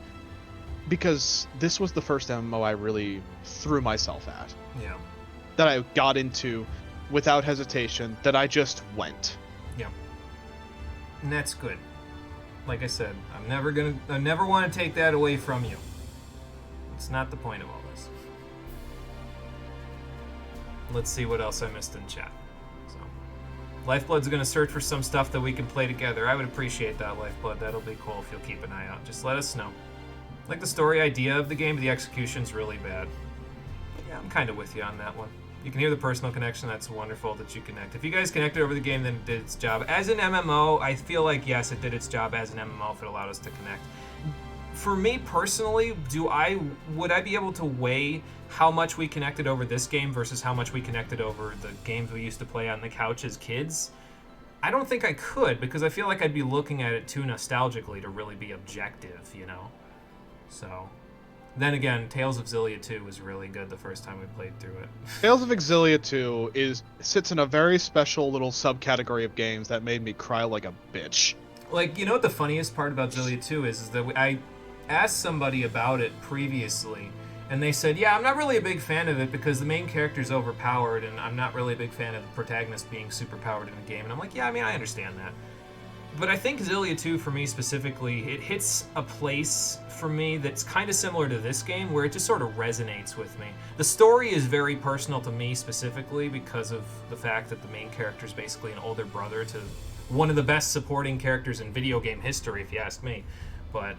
because this was the first MMO I really threw myself at. Yeah. That I got into without hesitation, that I just went. Yeah. And that's good. Like I said, I never want to take that away from you. It's not the point of all this. Let's see what else I missed in chat. So, Lifeblood's going to search for some stuff that we can play together. I would appreciate that, Lifeblood. That'll be cool if you'll keep an eye out. Just let us know. Like the story idea of the game, but the execution's really bad. Yeah, I'm kind of with you on that one. You can hear the personal connection. That's wonderful that you connect. If you guys connected over the game, then it did its job. As an MMO, I feel like, yes, it did its job as an MMO if it allowed us to connect. For me personally, would I be able to weigh how much we connected over this game versus how much we connected over the games we used to play on the couch as kids? I don't think I could, because I feel like I'd be looking at it too nostalgically to really be objective, you know? So, then again, Tales of Xillia 2 was really good the first time we played through it. Tales of Xillia 2 sits in a very special little subcategory of games that made me cry like a bitch. Like, you know what the funniest part about Xillia 2 is that I asked somebody about it previously, and they said, yeah, I'm not really a big fan of it because the main character's overpowered, and I'm not really a big fan of the protagonist being superpowered in the game. And I'm like, yeah, I mean, I understand that. But I think Xillia 2, for me specifically, it hits a place for me that's kind of similar to this game, where it just sort of resonates with me. The story is very personal to me specifically because of the fact that the main character is basically an older brother to one of the best supporting characters in video game history, if you ask me. But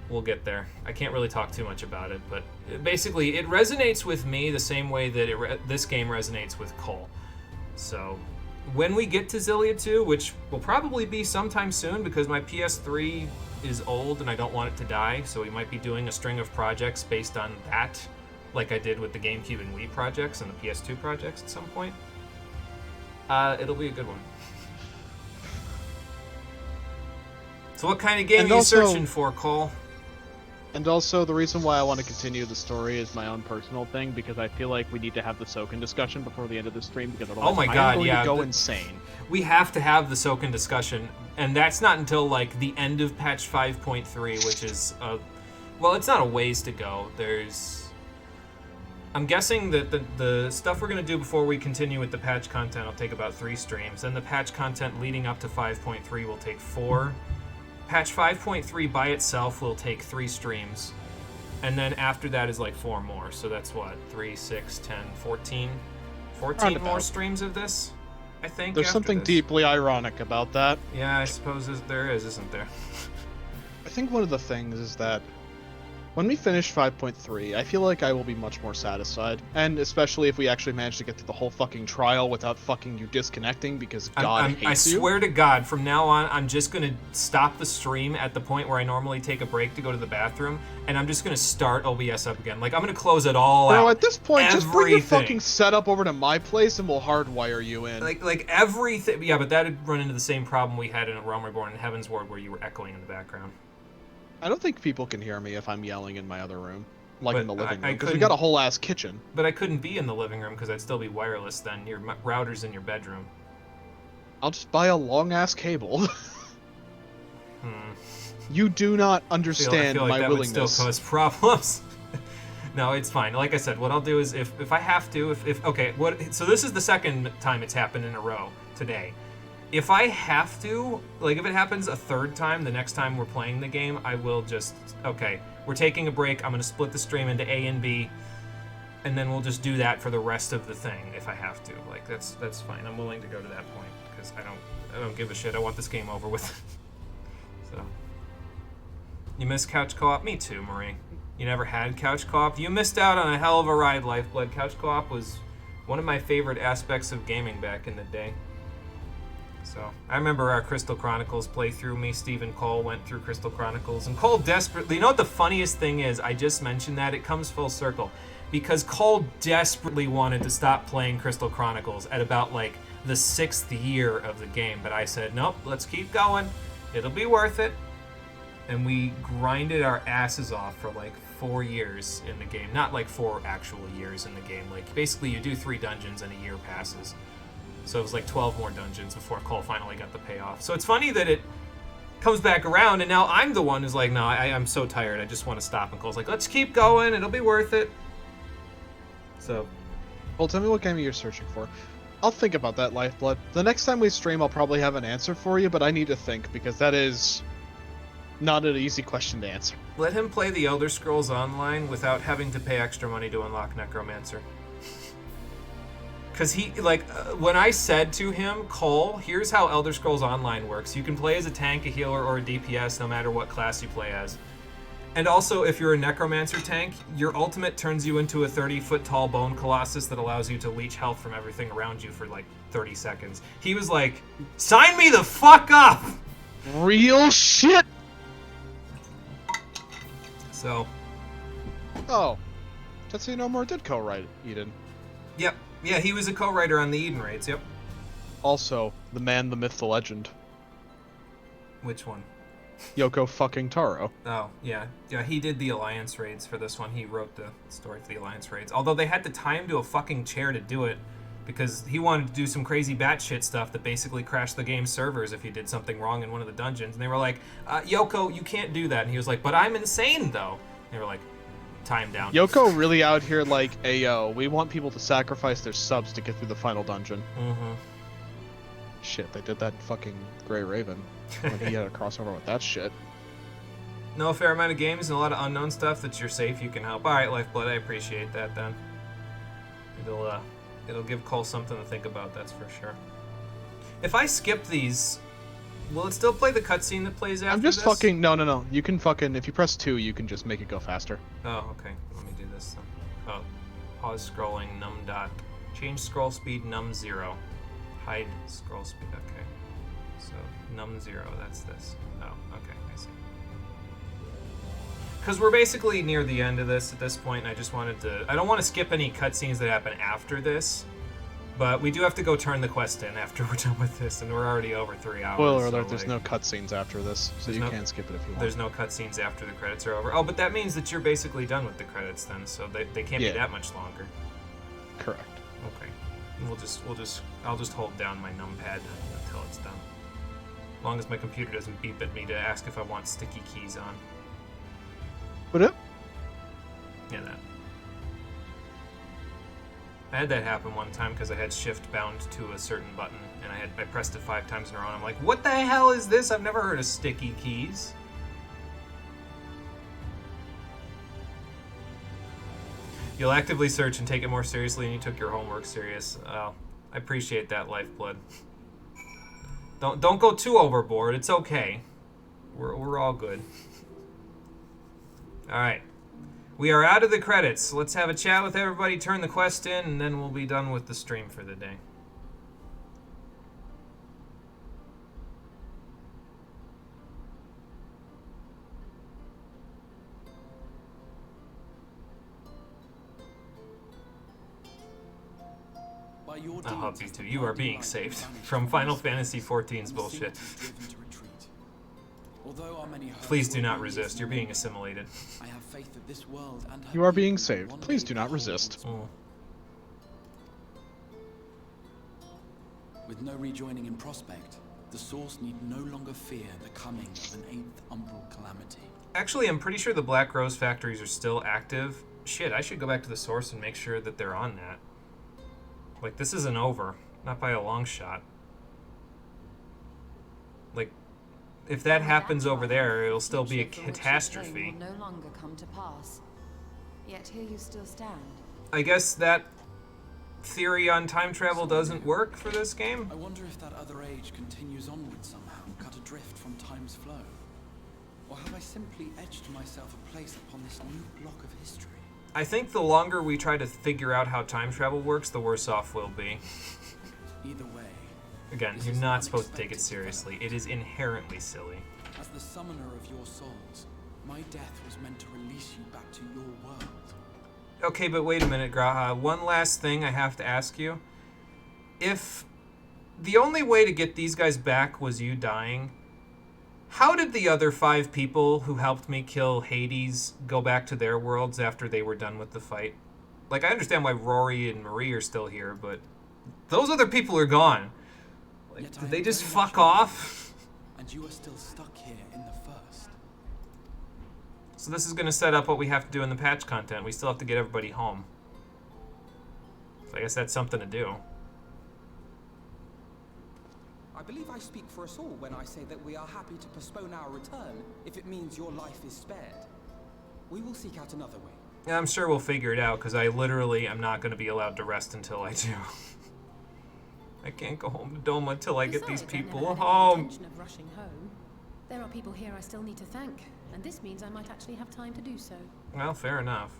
we'll get there. I can't really talk too much about it, but basically it resonates with me the same way that this game resonates with Cole. So when we get to Xillia 2, which will probably be sometime soon because my PS3 is old and I don't want it to die, so we might be doing a string of projects based on that, like I did with the GameCube and Wii projects and the PS2 projects at some point. It'll be a good one. So what kind of game are you searching for, Cole? And also, the reason why I want to continue the story is my own personal thing, because I feel like we need to have the Soken discussion before the end of the stream, because otherwise I'm going to go insane. We have to have the Soken discussion, and that's not until, like, the end of patch 5.3, which is, well, it's not a ways to go. I'm guessing that the stuff we're going to do before we continue with the patch content will take about 3 streams, and the patch content leading up to 5.3 will take 4. Patch 5.3 by itself will take 3 streams, and then after that is like 4 more. So that's what, 3, 6, 10, 14? 14 more streams of this, I think. There's something deeply ironic about that. Yeah, I suppose there is, isn't there? I think one of the things is that when we finish 5.3, I feel like I will be much more satisfied. And especially if we actually manage to get through the whole fucking trial without fucking you disconnecting because God hates you. I swear to God, from now on, I'm just going to stop the stream at the point where I normally take a break to go to the bathroom, and I'm just going to start OBS up again. Like, I'm going to close it all out. Bro, at this point, just bring your fucking setup over to my place and we'll hardwire you in. Like everything. Yeah, but that'd run into the same problem we had in A Realm Reborn in Heaven's Ward where you were echoing in the background. I don't think people can hear me if I'm yelling in my other room, like in the living room, because we got a whole ass kitchen. But I couldn't be in the living room because I'd still be wireless then. Your router's in your bedroom. I'll just buy a long ass cable. You do not understand I feel like my that willingness. would still cause problems. No, it's fine. Like I said, what I'll do is if I have to, so this is the second time it's happened in a row today. If I have to, like if it happens a third time, the next time we're playing the game, I will just, okay, we're taking a break, I'm going to split the stream into A and B, and then we'll just do that for the rest of the thing if I have to. Like, that's fine. I'm willing to go to that point, because I don't give a shit. I want this game over with. So. You miss couch co-op? Me too, Marie. You never had couch co-op? You missed out on a hell of a ride, Lifeblood. Couch co-op was one of my favorite aspects of gaming back in the day. So, I remember our Crystal Chronicles playthrough. Me, Steve, and Cole went through Crystal Chronicles. And Cole desperately... You know what the funniest thing is? I just mentioned that. It comes full circle. Because Cole desperately wanted to stop playing Crystal Chronicles at about, like, the 6th year of the game. But I said, nope, let's keep going. It'll be worth it. and we grinded our asses off for like 4 years in the game. Not like 4 actual years in the game. Like, basically you do 3 dungeons and a year passes. So it was like 12 more dungeons before Cole finally got the payoff. So it's funny that it comes back around, and now I'm the one who's like, no, I'm so tired, I just want to stop. And Cole's like, let's keep going, it'll be worth it. So... Well, tell me what game you're searching for. I'll think about that, Lifeblood. The next time we stream, I'll probably have an answer for you, but I need to think, because that is not an easy question to answer. Let him play the Elder Scrolls Online without having to pay extra money to unlock Necromancer. Because he, like, when I said to him, Cole, here's how Elder Scrolls Online works. You can play as a tank, a healer, or a DPS, no matter what class you play as. And also, if you're a Necromancer tank, your ultimate turns you into a 30-foot-tall bone colossus that allows you to leech health from everything around you for, like, 30 seconds. He was like, sign me the fuck up! Real shit! So... Oh. Tetsuya No More did co-write Eden. Yep. Yeah, he was a co-writer on the Eden raids, yep. Also, the man, the myth, the legend. Which one? Yoko fucking Taro. Oh, yeah. Yeah, he did the Alliance raids for this one. He wrote the story for the Alliance raids. Although they had to tie him to a fucking chair to do it, because he wanted to do some crazy batshit stuff that basically crashed the game's servers if he did something wrong in one of the dungeons. And they were like, Yoko, you can't do that. And he was like, but I'm insane, though. And they were like, tie him down. Yoko really out here like, ayo, we want people to sacrifice their subs to get through the final dungeon. Mm-hmm. Shit, they did that in fucking Grey Raven. When he had a crossover with that shit. No, a fair amount of games and a lot of unknown stuff that you're safe, you can help. Alright, Lifeblood, I appreciate that then. It'll give Cole something to think about, that's for sure. If I skip these, will it still play the cutscene that plays after this? No. You can fucking, if you press 2, you can just make it go faster. Oh, okay. Let me do this then. Oh, pause scrolling, num dot. Change scroll speed, num 0. Hide scroll speed, okay. So, num 0, that's this. Oh, okay, I see. Because we're basically near the end of this at this point, and I just wanted to... I don't want to skip any cutscenes that happen after this, but we do have to go turn the quest in after we're done with this, and we're already over 3 hours. Spoiler alert, so, there's no cutscenes after this, so you can skip it if you want. There's no cutscenes after the credits are over. Oh, but that means that you're basically done with the credits then, so they can't be that much longer. Correct. Okay. I'll just hold down my numpad until it's done. As long as my computer doesn't beep at me to ask if I want sticky keys on. What up? Yeah, that. I had that happen one time because I had shift bound to a certain button, and I pressed it 5 times in a row, and I'm like, what the hell is this? I've never heard of sticky keys. You'll actively search and take it more seriously, and you took your homework serious. I appreciate that, Lifeblood. Don't go too overboard. It's okay. We're all good. All right. We are out of the credits. Let's have a chat with everybody, turn the quest in, and then we'll be done with the stream for the day. I'll help you too. You are being saved from Final Fantasy XIV's bullshit. Please do not resist. You're being assimilated. You are being saved. Please do not resist. With no rejoining in prospect, the Source need no longer fear the coming of an 8th umbral calamity. Actually, I'm pretty sure the Black Rose factories are still active. Shit, I should go back to the Source and make sure that they're on that. Like, this isn't over. Not by a long shot. Like, if that happens over there, it'll still be a catastrophe. Will no longer come to pass. Yet here you still stand. I guess that theory on time travel doesn't work for this game. I wonder if that other age continues onward somehow, cut adrift from time's flow. Or have I simply etched myself a place upon this new block of history? I think the longer we try to figure out how time travel works, the worse off we'll be. Either way. Again, you're not supposed to take it seriously. It is inherently silly. As the summoner of your souls, my death was meant to release you back to your world. Okay, but wait a minute, Graha. One last thing I have to ask you. If the only way to get these guys back was you dying, How did the other 5 people who helped me kill Hades go back to their worlds after they were done with the fight? Like, I understand why Rory and Marie are still here, but those other people are gone. Like, Yet I did they am just very fuck much off? And you are still stuck here in the first. So this is going to set up what we have to do in the patch content. We still have to get everybody home. So I guess that's something to do. I believe I speak for us all when I say that we are happy to postpone our return if it means your life is spared. We will seek out another way. Yeah, I'm sure we'll figure it out, because I literally am not going to be allowed to rest until I do. I can't go home to Doma till I get these people home. Of rushing home. There are people here I still need to thank, and this means I might actually have time to do so. Well, fair enough.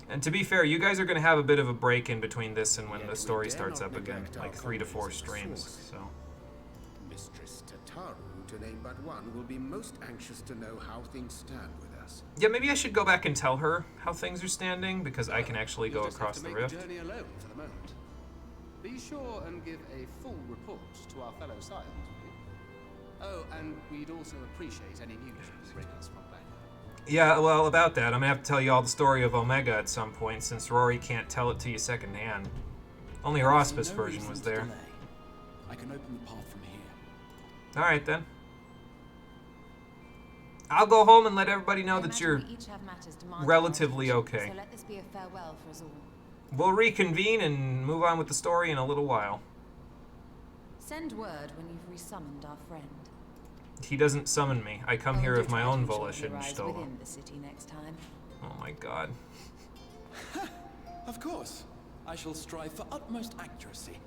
And to be fair, you guys are going to have a bit of a break in between this and when the story starts up again, like 3 to 4 streams, so. Mistress Tataru, to name but one, will be most anxious to know how things stand with us. Yeah, maybe I should go back and tell her how things are standing, because I can actually go across the rift. Journey alone for the moment. Be sure and give a full report to our fellow Scions. Oh, and we'd also appreciate any news you can bring us from back. Yeah, well, about that, I'm gonna have to tell you all the story of Omega at some point, since Rory can't tell it to you secondhand. Only her auspice version was there. I can open the path from here. Alright then. I'll go home and let everybody know that you're We each have matters demanding relatively our okay. attention, so let this be a farewell for us all. We'll reconvene and move on with the story in a little while. Send word when you've resummoned our friend. He doesn't summon me. I come here of my own volition, Arrives Stola. within the city next time. Oh my god. Of course. I shall strive for utmost accuracy.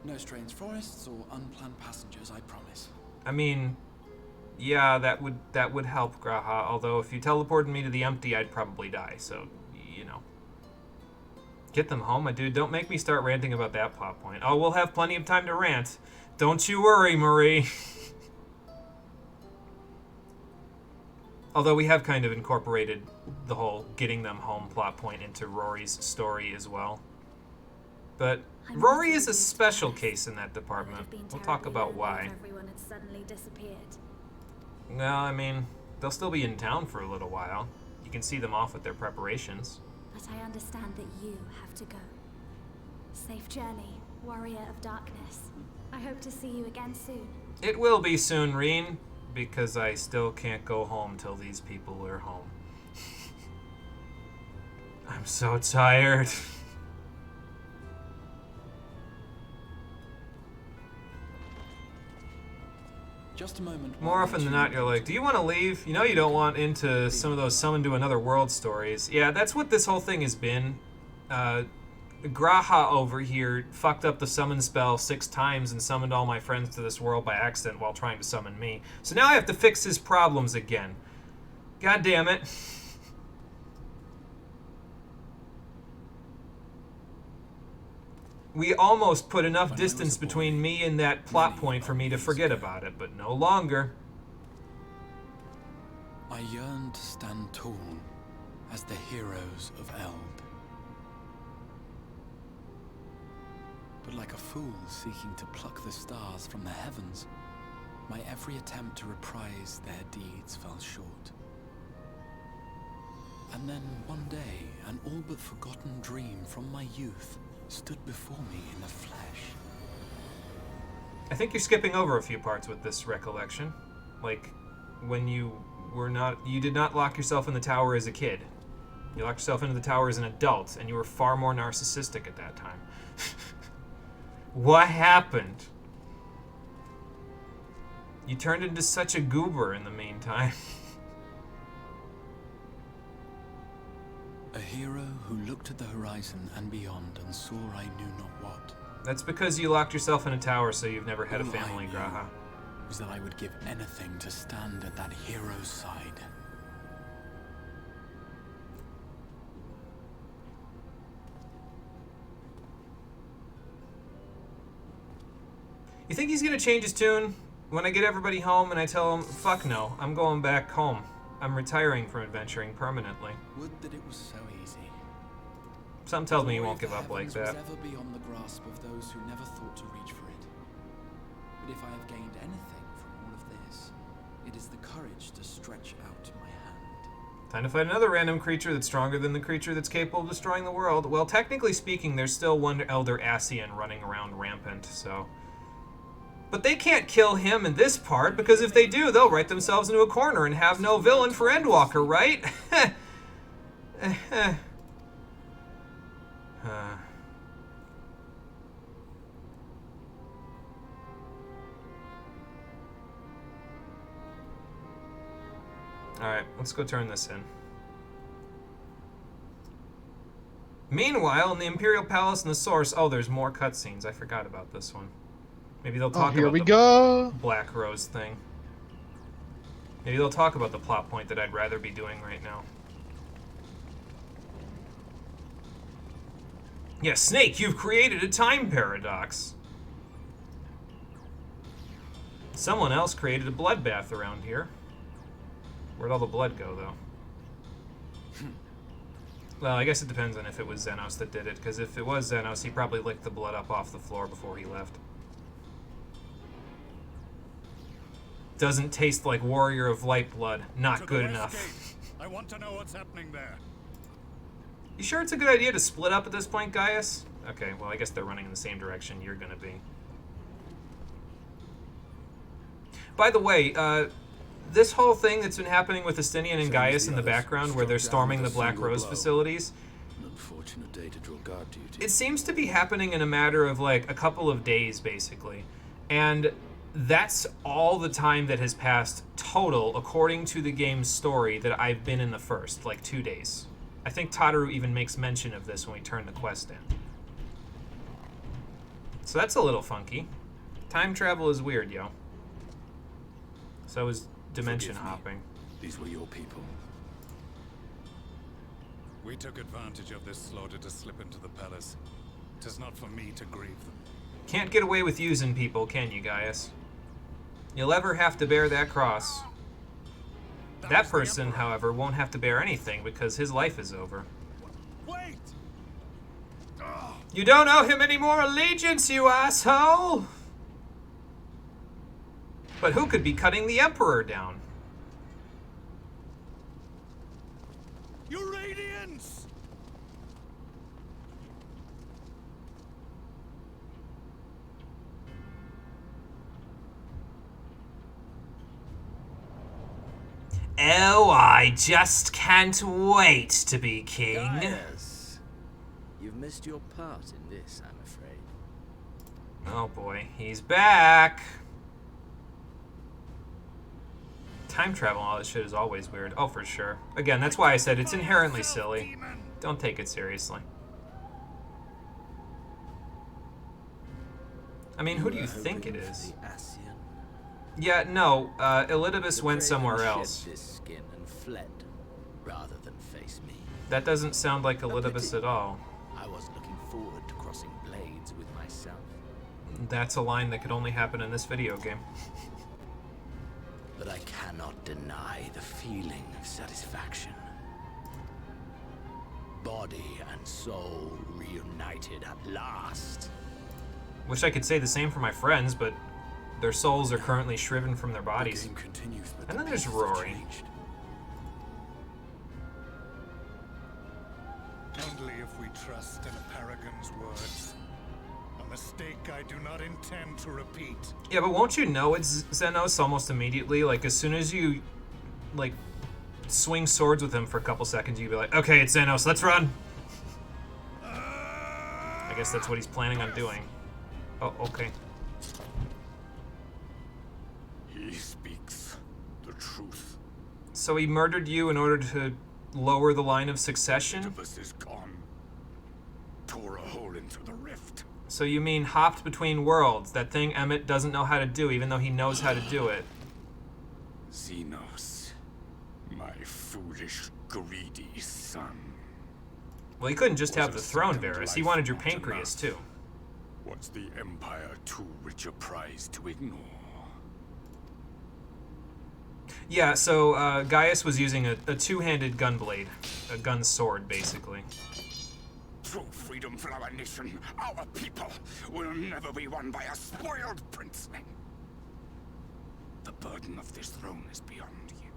No strange forests or unplanned passengers, I promise. I mean, yeah, that would help, Graha. Although if you teleported me to the empty, I'd probably die. So, you know. Get them home, my dude. Don't make me start ranting about that plot point. Oh, we'll have plenty of time to rant. Don't you worry, Marie. Although we have kind of incorporated the whole getting them home plot point into Rory's story as well. But Rory is a special case in that department. We'll talk about why. Everyone had suddenly disappeared. Well, I mean, they'll still be in town for a little while. You can see them off with their preparations. But I understand that you have to go. Safe journey, warrior of darkness. I hope to see you again soon. It will be soon, Reen, because I still can't go home till these people are home. I'm so tired. Just a moment. More often than not, you're like, do you want to leave? You know you don't want into some of those Summon to Another World stories. Yeah, that's what this whole thing has been. Graha over here fucked up the summon spell 6 times and summoned all my friends to this world by accident while trying to summon me. So now I have to fix his problems again. God damn it. We almost put enough distance between me and that plot point for me to forget about it, but no longer. I yearn to stand tall as the heroes of Eld. But like a fool seeking to pluck the stars from the heavens, my every attempt to reprise their deeds fell short. And then one day, an all but forgotten dream from my youth stood before me in the flesh. I think you're skipping over a few parts with this recollection. Like, when you did not lock yourself in the tower as a kid. You locked yourself into the tower as an adult, and you were far more narcissistic at that time. What happened? You turned into such a goober in the meantime. A hero who looked at the horizon and beyond and saw I knew not what. That's because you locked yourself in a tower, so you've never had a All family, I knew Graha. was that I would give anything to stand at that hero's side. You think he's gonna change his tune when I get everybody home and I tell him, fuck no, I'm going back home. I'm retiring from adventuring permanently. Would that it was so easy. Some tells me he Glory won't of the give up like heavens that. was ever beyond the grasp of those who never thought to reach for it. But if I have gained anything from all of this, It is the courage to stretch out my hand. Time to fight another random creature that's stronger than the creature that's capable of destroying the world. Well, technically speaking, there's still one Elder Ascian running around rampant, so... But they can't kill him in this part, because if they do, they'll write themselves into a corner and have no villain for Endwalker, right? Alright, let's go turn this in. Meanwhile, in the Imperial Palace and the Source... Oh, there's more cutscenes. I forgot about this one. Maybe they'll talk here about we the go. Black Rose thing. Maybe they'll talk about the plot point that I'd rather be doing right now. Yeah, Snake, you've created a time paradox. Someone else created a bloodbath around here. Where'd all the blood go, though? Well, I guess it depends on if it was Xenos that did it, because if it was Xenos, he probably licked the blood up off the floor before he left. Doesn't taste like Warrior of Light blood. Not good enough. I want to know what's happening there. You sure it's a good idea to split up at this point, Gaius? Okay, well, I guess they're running in the same direction you're gonna be. By the way, this whole thing that's been happening with Estinian and Gaius in the background, where they're storming the Black Rose facilities, An unfortunate day to draw guard duty. it seems to be happening in a matter of, like, a couple of days, basically. And that's all the time that has passed total, according to the game's story, that I've been in the first, like 2 days. I think Tataru even makes mention of this when we turn the quest in. So that's a little funky. Time travel is weird, yo. So is dimension hopping. These were your people. We took advantage of this slaughter to slip into the palace. 'Tis not for me to grieve them. Can't get away with using people, can you, Gaius? You'll ever have to bear that cross. That person, however, won't have to bear anything because his life is over. Wait! You don't owe him any more allegiance, you asshole! But who could be cutting the Emperor down? Your Radiance! Oh, I just can't wait to be king. Gaius, you've missed your part in this, I'm afraid. Oh boy, he's back. Time travel and all this shit is always weird. Oh, for sure. Again, that's why I said it's inherently silly. Don't take it seriously. I mean, who do you think it is? Yeah, no, Elidibus went somewhere else. This skin and fled, rather than face me. That doesn't sound like Elidibus at all. I was looking forward to crossing blades with myself. That's a line that could only happen in this video game. But I cannot deny the feeling of satisfaction. Body and soul reunited at last. Wish I could say the same for my friends, but their souls are currently shriven from their bodies. And then there's Rory. Only if we trust in a paragon's words. A mistake I do not intend to repeat. Yeah, but won't you know it's Xenos almost immediately? Like, as soon as you, like, swing swords with him for a couple seconds, you'd be like, okay, it's Xenos, let's run! I guess that's what he's planning on doing. Oh, okay. He speaks the truth. So he murdered you in order to lower the line of succession? Elidibus is gone. Tore a hole into the rift. So you mean hopped between worlds, that thing Emmett doesn't know how to do, even though he knows how to do it. Xenos, my foolish, greedy son. Well, he couldn't just have the throne, Varys. He wanted your pancreas, too. Was the Empire too rich a prize to ignore? Yeah, so Gaius was using a two-handed gunblade. A gun sword, basically. True freedom for our nation, our people, will never be won by a spoiled princeling. The burden of this throne is beyond you.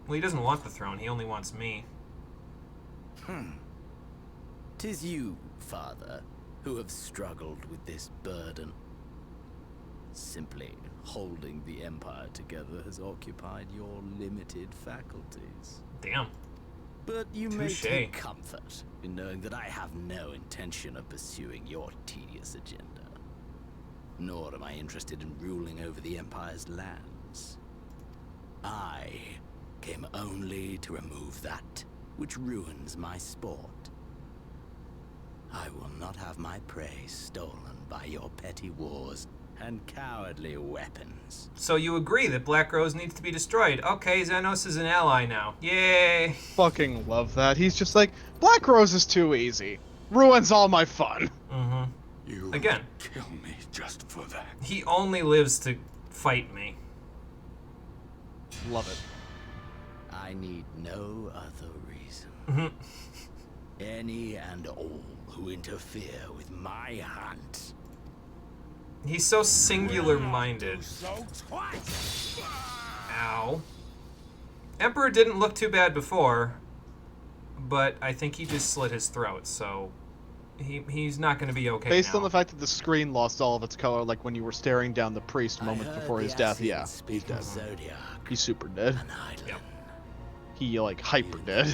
Well, he doesn't want the throne. He only wants me. 'Tis you, Father, who have struggled with this burden. Simply holding the Empire together has occupied your limited faculties. Damn. But you may Touche. take comfort in knowing that I have no intention of pursuing your tedious agenda. Nor am I interested in ruling over the Empire's lands. I came only to remove that which ruins my sport. I will not have my prey stolen by your petty wars and cowardly weapons. So you agree that Black Rose needs to be destroyed. Okay, Xenos is an ally now. Yay! Fucking love that. He's just like, Black Rose is too easy. Ruins all my fun. Mm-hmm. You Again. kill me just for that. He only lives to fight me. Love it. I need no other reason. Mm-hmm. Any and all who interfere with my hunt. He's so singular-minded. Ow. Emperor didn't look too bad before, but I think he just slit his throat, so he's not going to be okay Based now. on the fact that the screen lost all of its color, like when you were staring down the priest moments before his death, yeah, he's dead. He's super dead. Yep. He, like, hyper dead.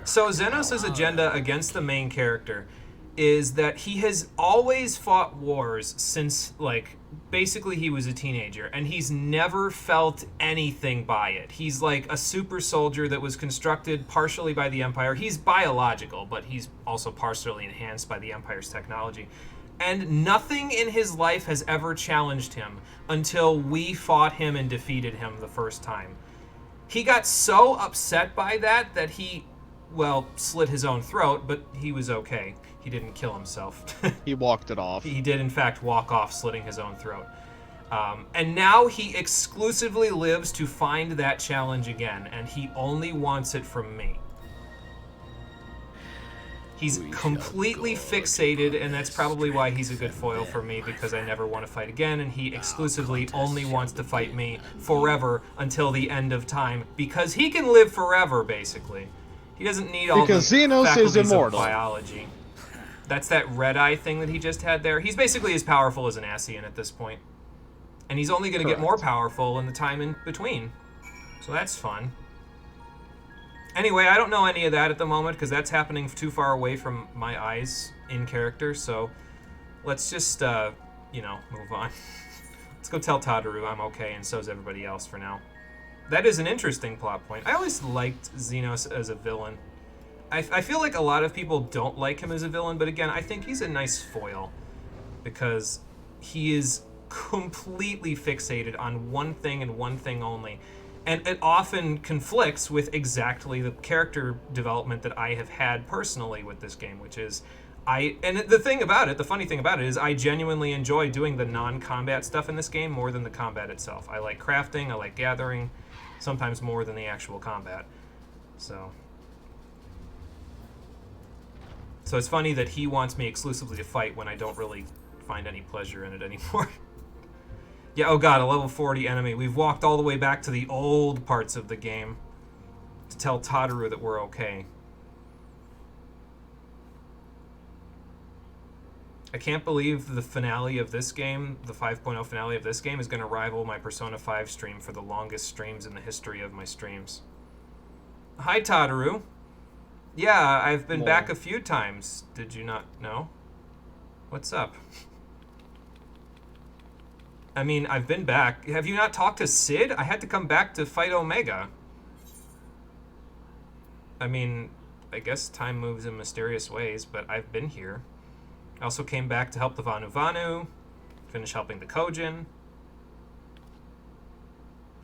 So Xenos' agenda against the main character is that he has always fought wars since, like, basically he was a teenager, and he's never felt anything by it. He's like a super soldier that was constructed partially by the Empire. He's biological, but he's also partially enhanced by the Empire's technology. And nothing in his life has ever challenged him until we fought him and defeated him the first time. He got so upset by that he, well, slit his own throat, but he was okay. He didn't kill himself. He walked it off. He did, in fact, walk off slitting his own throat. And now he exclusively lives to find that challenge again, and he only wants it from me. He's completely fixated, and that's probably why he's a good foil for me, because I never want to fight again, and he exclusively only wants to fight me forever until the end of time, because he can live forever, basically. He doesn't need all because the Xenos faculties is immortal. of biology. That's that red-eye thing that he just had there. He's basically as powerful as an Ascian at this point. And he's only going to get more powerful in the time in between. So that's fun. Anyway, I don't know any of that at the moment because that's happening too far away from my eyes in character. So let's just, you know, move on. Let's go tell Tadaru I'm okay, and so's everybody else for now. That is an interesting plot point. I always liked Xenos as a villain. I feel like a lot of people don't like him as a villain, but again, I think he's a nice foil because he is completely fixated on one thing and one thing only. And it often conflicts with exactly the character development that I have had personally with this game, which is and the thing about it, the funny thing about it is I genuinely enjoy doing the non-combat stuff in this game more than the combat itself. I like crafting, I like gathering, sometimes more than the actual combat. So it's funny that he wants me exclusively to fight when I don't really find any pleasure in it anymore. Yeah, oh god, a level 40 enemy. We've walked all the way back to the old parts of the game to tell Tadaru that we're okay. I can't believe the finale of this game, the 5.0 finale of this game, is going to rival my Persona 5 stream for the longest streams in the history of my streams. Hi, Tadaru. Yeah, I've been back a few times. Did you not know? What's up? I mean, I've been back. Have you not talked to Sid? I had to come back to fight Omega. I mean, I guess time moves in mysterious ways, but I've been here. I also came back to help the Vanu Vanu, finish helping the Kojin.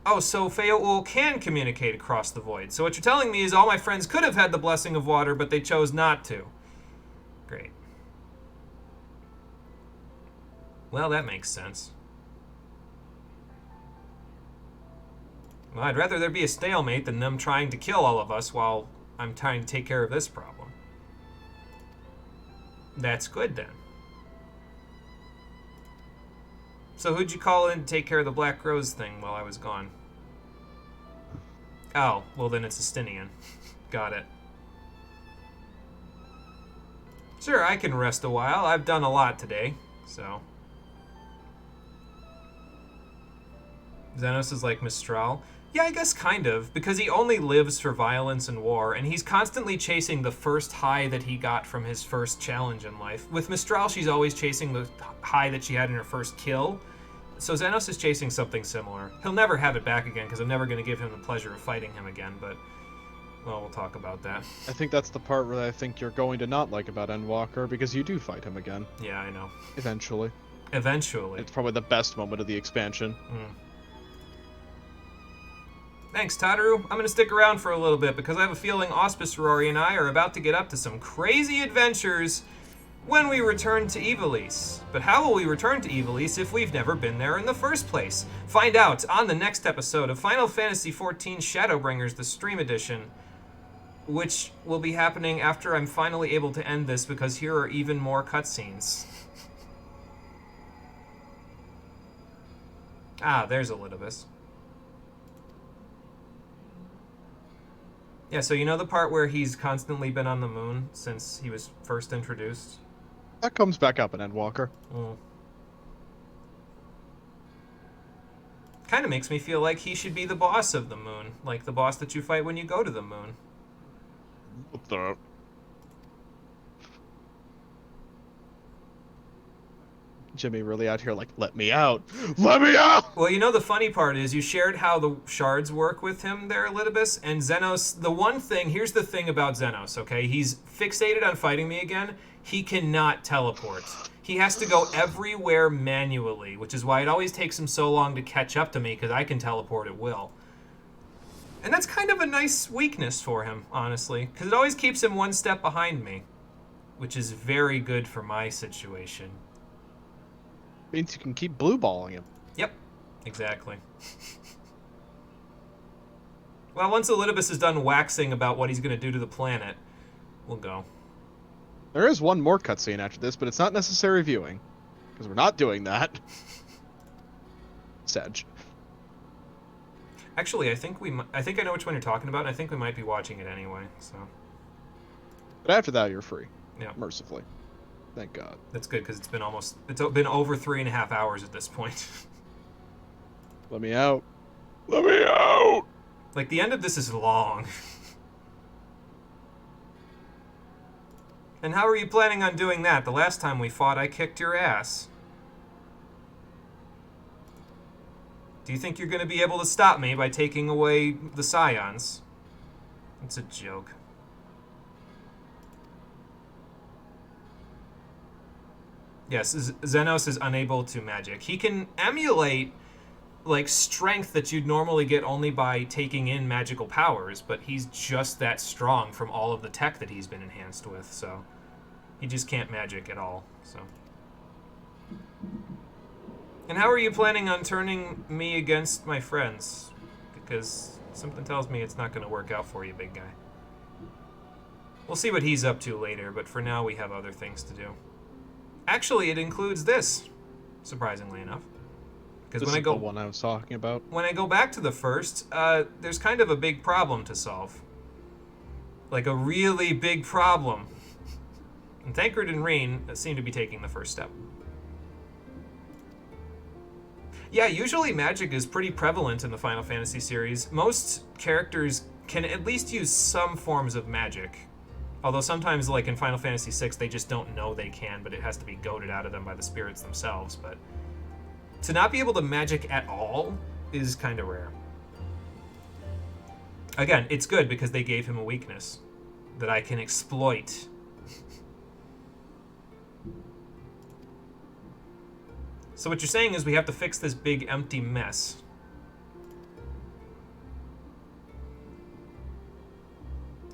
Oh, so Feoul can communicate across the void. So what you're telling me is all my friends could have had the blessing of water, but they chose not to. Great. Well, that makes sense. Well, I'd rather there be a stalemate than them trying to kill all of us while I'm trying to take care of this problem. That's good, then. So who'd you call in to take care of the Black Rose thing while I was gone? Oh, well then it's Estinian. Got it. Sure, I can rest a while. I've done a lot today, so. Xenos is like Mistral. Yeah, I guess kind of, because he only lives for violence and war, and he's constantly chasing the first high that he got from his first challenge in life. With Mistral, she's always chasing the high that she had in her first kill, so Xenos is chasing something similar. He'll never have it back again, because I'm never going to give him the pleasure of fighting him again, but, well, we'll talk about that. I think that's the part where I think you're going to not like about Endwalker, because you do fight him again. Yeah, I know. Eventually. Eventually. It's probably the best moment of the expansion. Thanks, Tataru. I'm going to stick around for a little bit because I have a feeling Auspice Rory and I are about to get up to some crazy adventures when we return to Ivalice. But how will we return to Ivalice if we've never been there in the first place? Find out on the next episode of Final Fantasy XIV Shadowbringers, the Stream Edition, which will be happening after I'm finally able to end this because here are even more cutscenes. Ah, there's Elidibus. Yeah, so you know the part where he's constantly been on the moon since he was first introduced? That comes back up in Endwalker. Kind of makes me feel like he should be the boss of the moon, like the boss that you fight when you go to the moon. What the... Jimmy really out here like, let me out! Let me out! Well, you know the funny part is you shared how the shards work with him there, Elidibus, and Xenos, the one thing, here's the thing about Xenos, okay? He's fixated on fighting me again. He cannot teleport. He has to go everywhere manually, which is why it always takes him so long to catch up to me, because I can teleport at will. And that's kind of a nice weakness for him, honestly, because it always keeps him one step behind me, which is very good for my situation. Means you can keep blue balling him. Yep, exactly. Well, once Elidibus is done waxing about what he's going to do to the planet, we'll go. There is one more cutscene after this, but it's not necessary viewing, because we're not doing that. Sedge. Actually, I think I know which one you're talking about, and I think we might be watching it anyway, so. But after that, you're free. Yeah. Mercifully. Thank God. That's good, because it's been over 3.5 hours at this point. Let me out. Let me out! Like, the end of this is long. And how are you planning on doing that? The last time we fought, I kicked your ass. Do you think you're going to be able to stop me by taking away the Scions? It's a joke. Yes, Xenos is unable to magic. He can emulate, like, strength that you'd normally get only by taking in magical powers, but he's just that strong from all of the tech that he's been enhanced with, so he just can't magic at all, so. And how are you planning on turning me against my friends? Because something tells me it's not going to work out for you, big guy. We'll see what he's up to later, but for now we have other things to do. Actually, it includes this, surprisingly enough. Because when I go, the one I was talking about. When I go back to the first, there's kind of a big problem to solve. Like a really big problem. And Thancred and Reen seem to be taking the first step. Yeah, usually magic is pretty prevalent in the Final Fantasy series. Most characters can at least use some forms of magic. Although sometimes, like in Final Fantasy VI, they just don't know they can, but it has to be goaded out of them by the spirits themselves. But to not be able to magic at all is kind of rare. Again, it's good because they gave him a weakness that I can exploit. So what you're saying is we have to fix this big empty mess.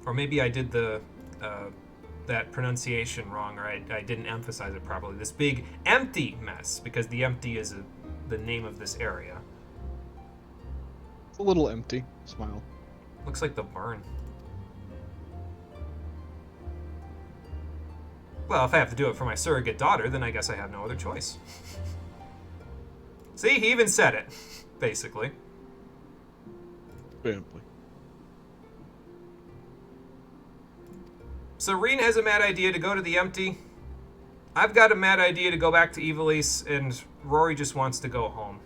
Or maybe I did that pronunciation wrong, or I didn't emphasize it properly. This big empty mess, because the empty is the name of this area. It's a little empty. Smile. Looks like the burn. Well, if I have to do it for my surrogate daughter, then I guess I have no other choice. See, he even said it, basically. Simply. So Reen has a mad idea to go to the empty. I've got a mad idea to go back to Evilise, and Rory just wants to go home.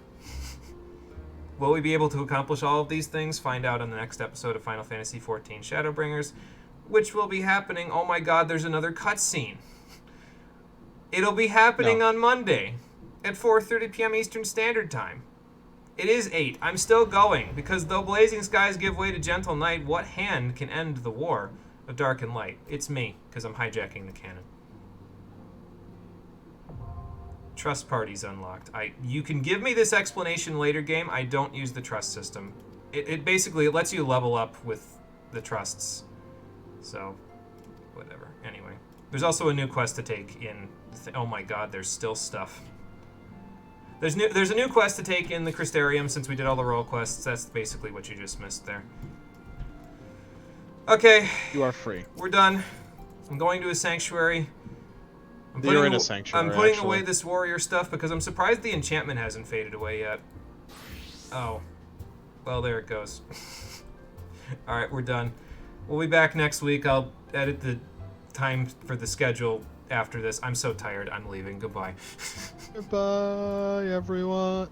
Will we be able to accomplish all of these things? Find out on the next episode of Final Fantasy XIV Shadowbringers, which will be happening. Oh my god, there's another cutscene. It'll be happening on Monday at 4:30 p.m. Eastern Standard Time. It is 8. I'm still going, because though blazing skies give way to gentle night, what hand can end the war of dark and light? It's me, because I'm hijacking the cannon. Trust parties unlocked. You can give me this explanation later, game. I don't use the trust system. It basically, it lets you level up with the trusts. So, whatever. Anyway. There's also a new quest to take in... oh my god, there's still stuff. There's a new quest to take in the Crystarium since we did all the role quests. That's basically what you just missed there. Okay. You are free. We're done. I'm going to a sanctuary. You're in a sanctuary, I'm putting actually. away this warrior stuff because I'm surprised the enchantment hasn't faded away yet. Oh. Well, there it goes. Alright, we're done. We'll be back next week. I'll edit the time for the schedule after this. I'm so tired. I'm leaving. Goodbye. Goodbye, everyone.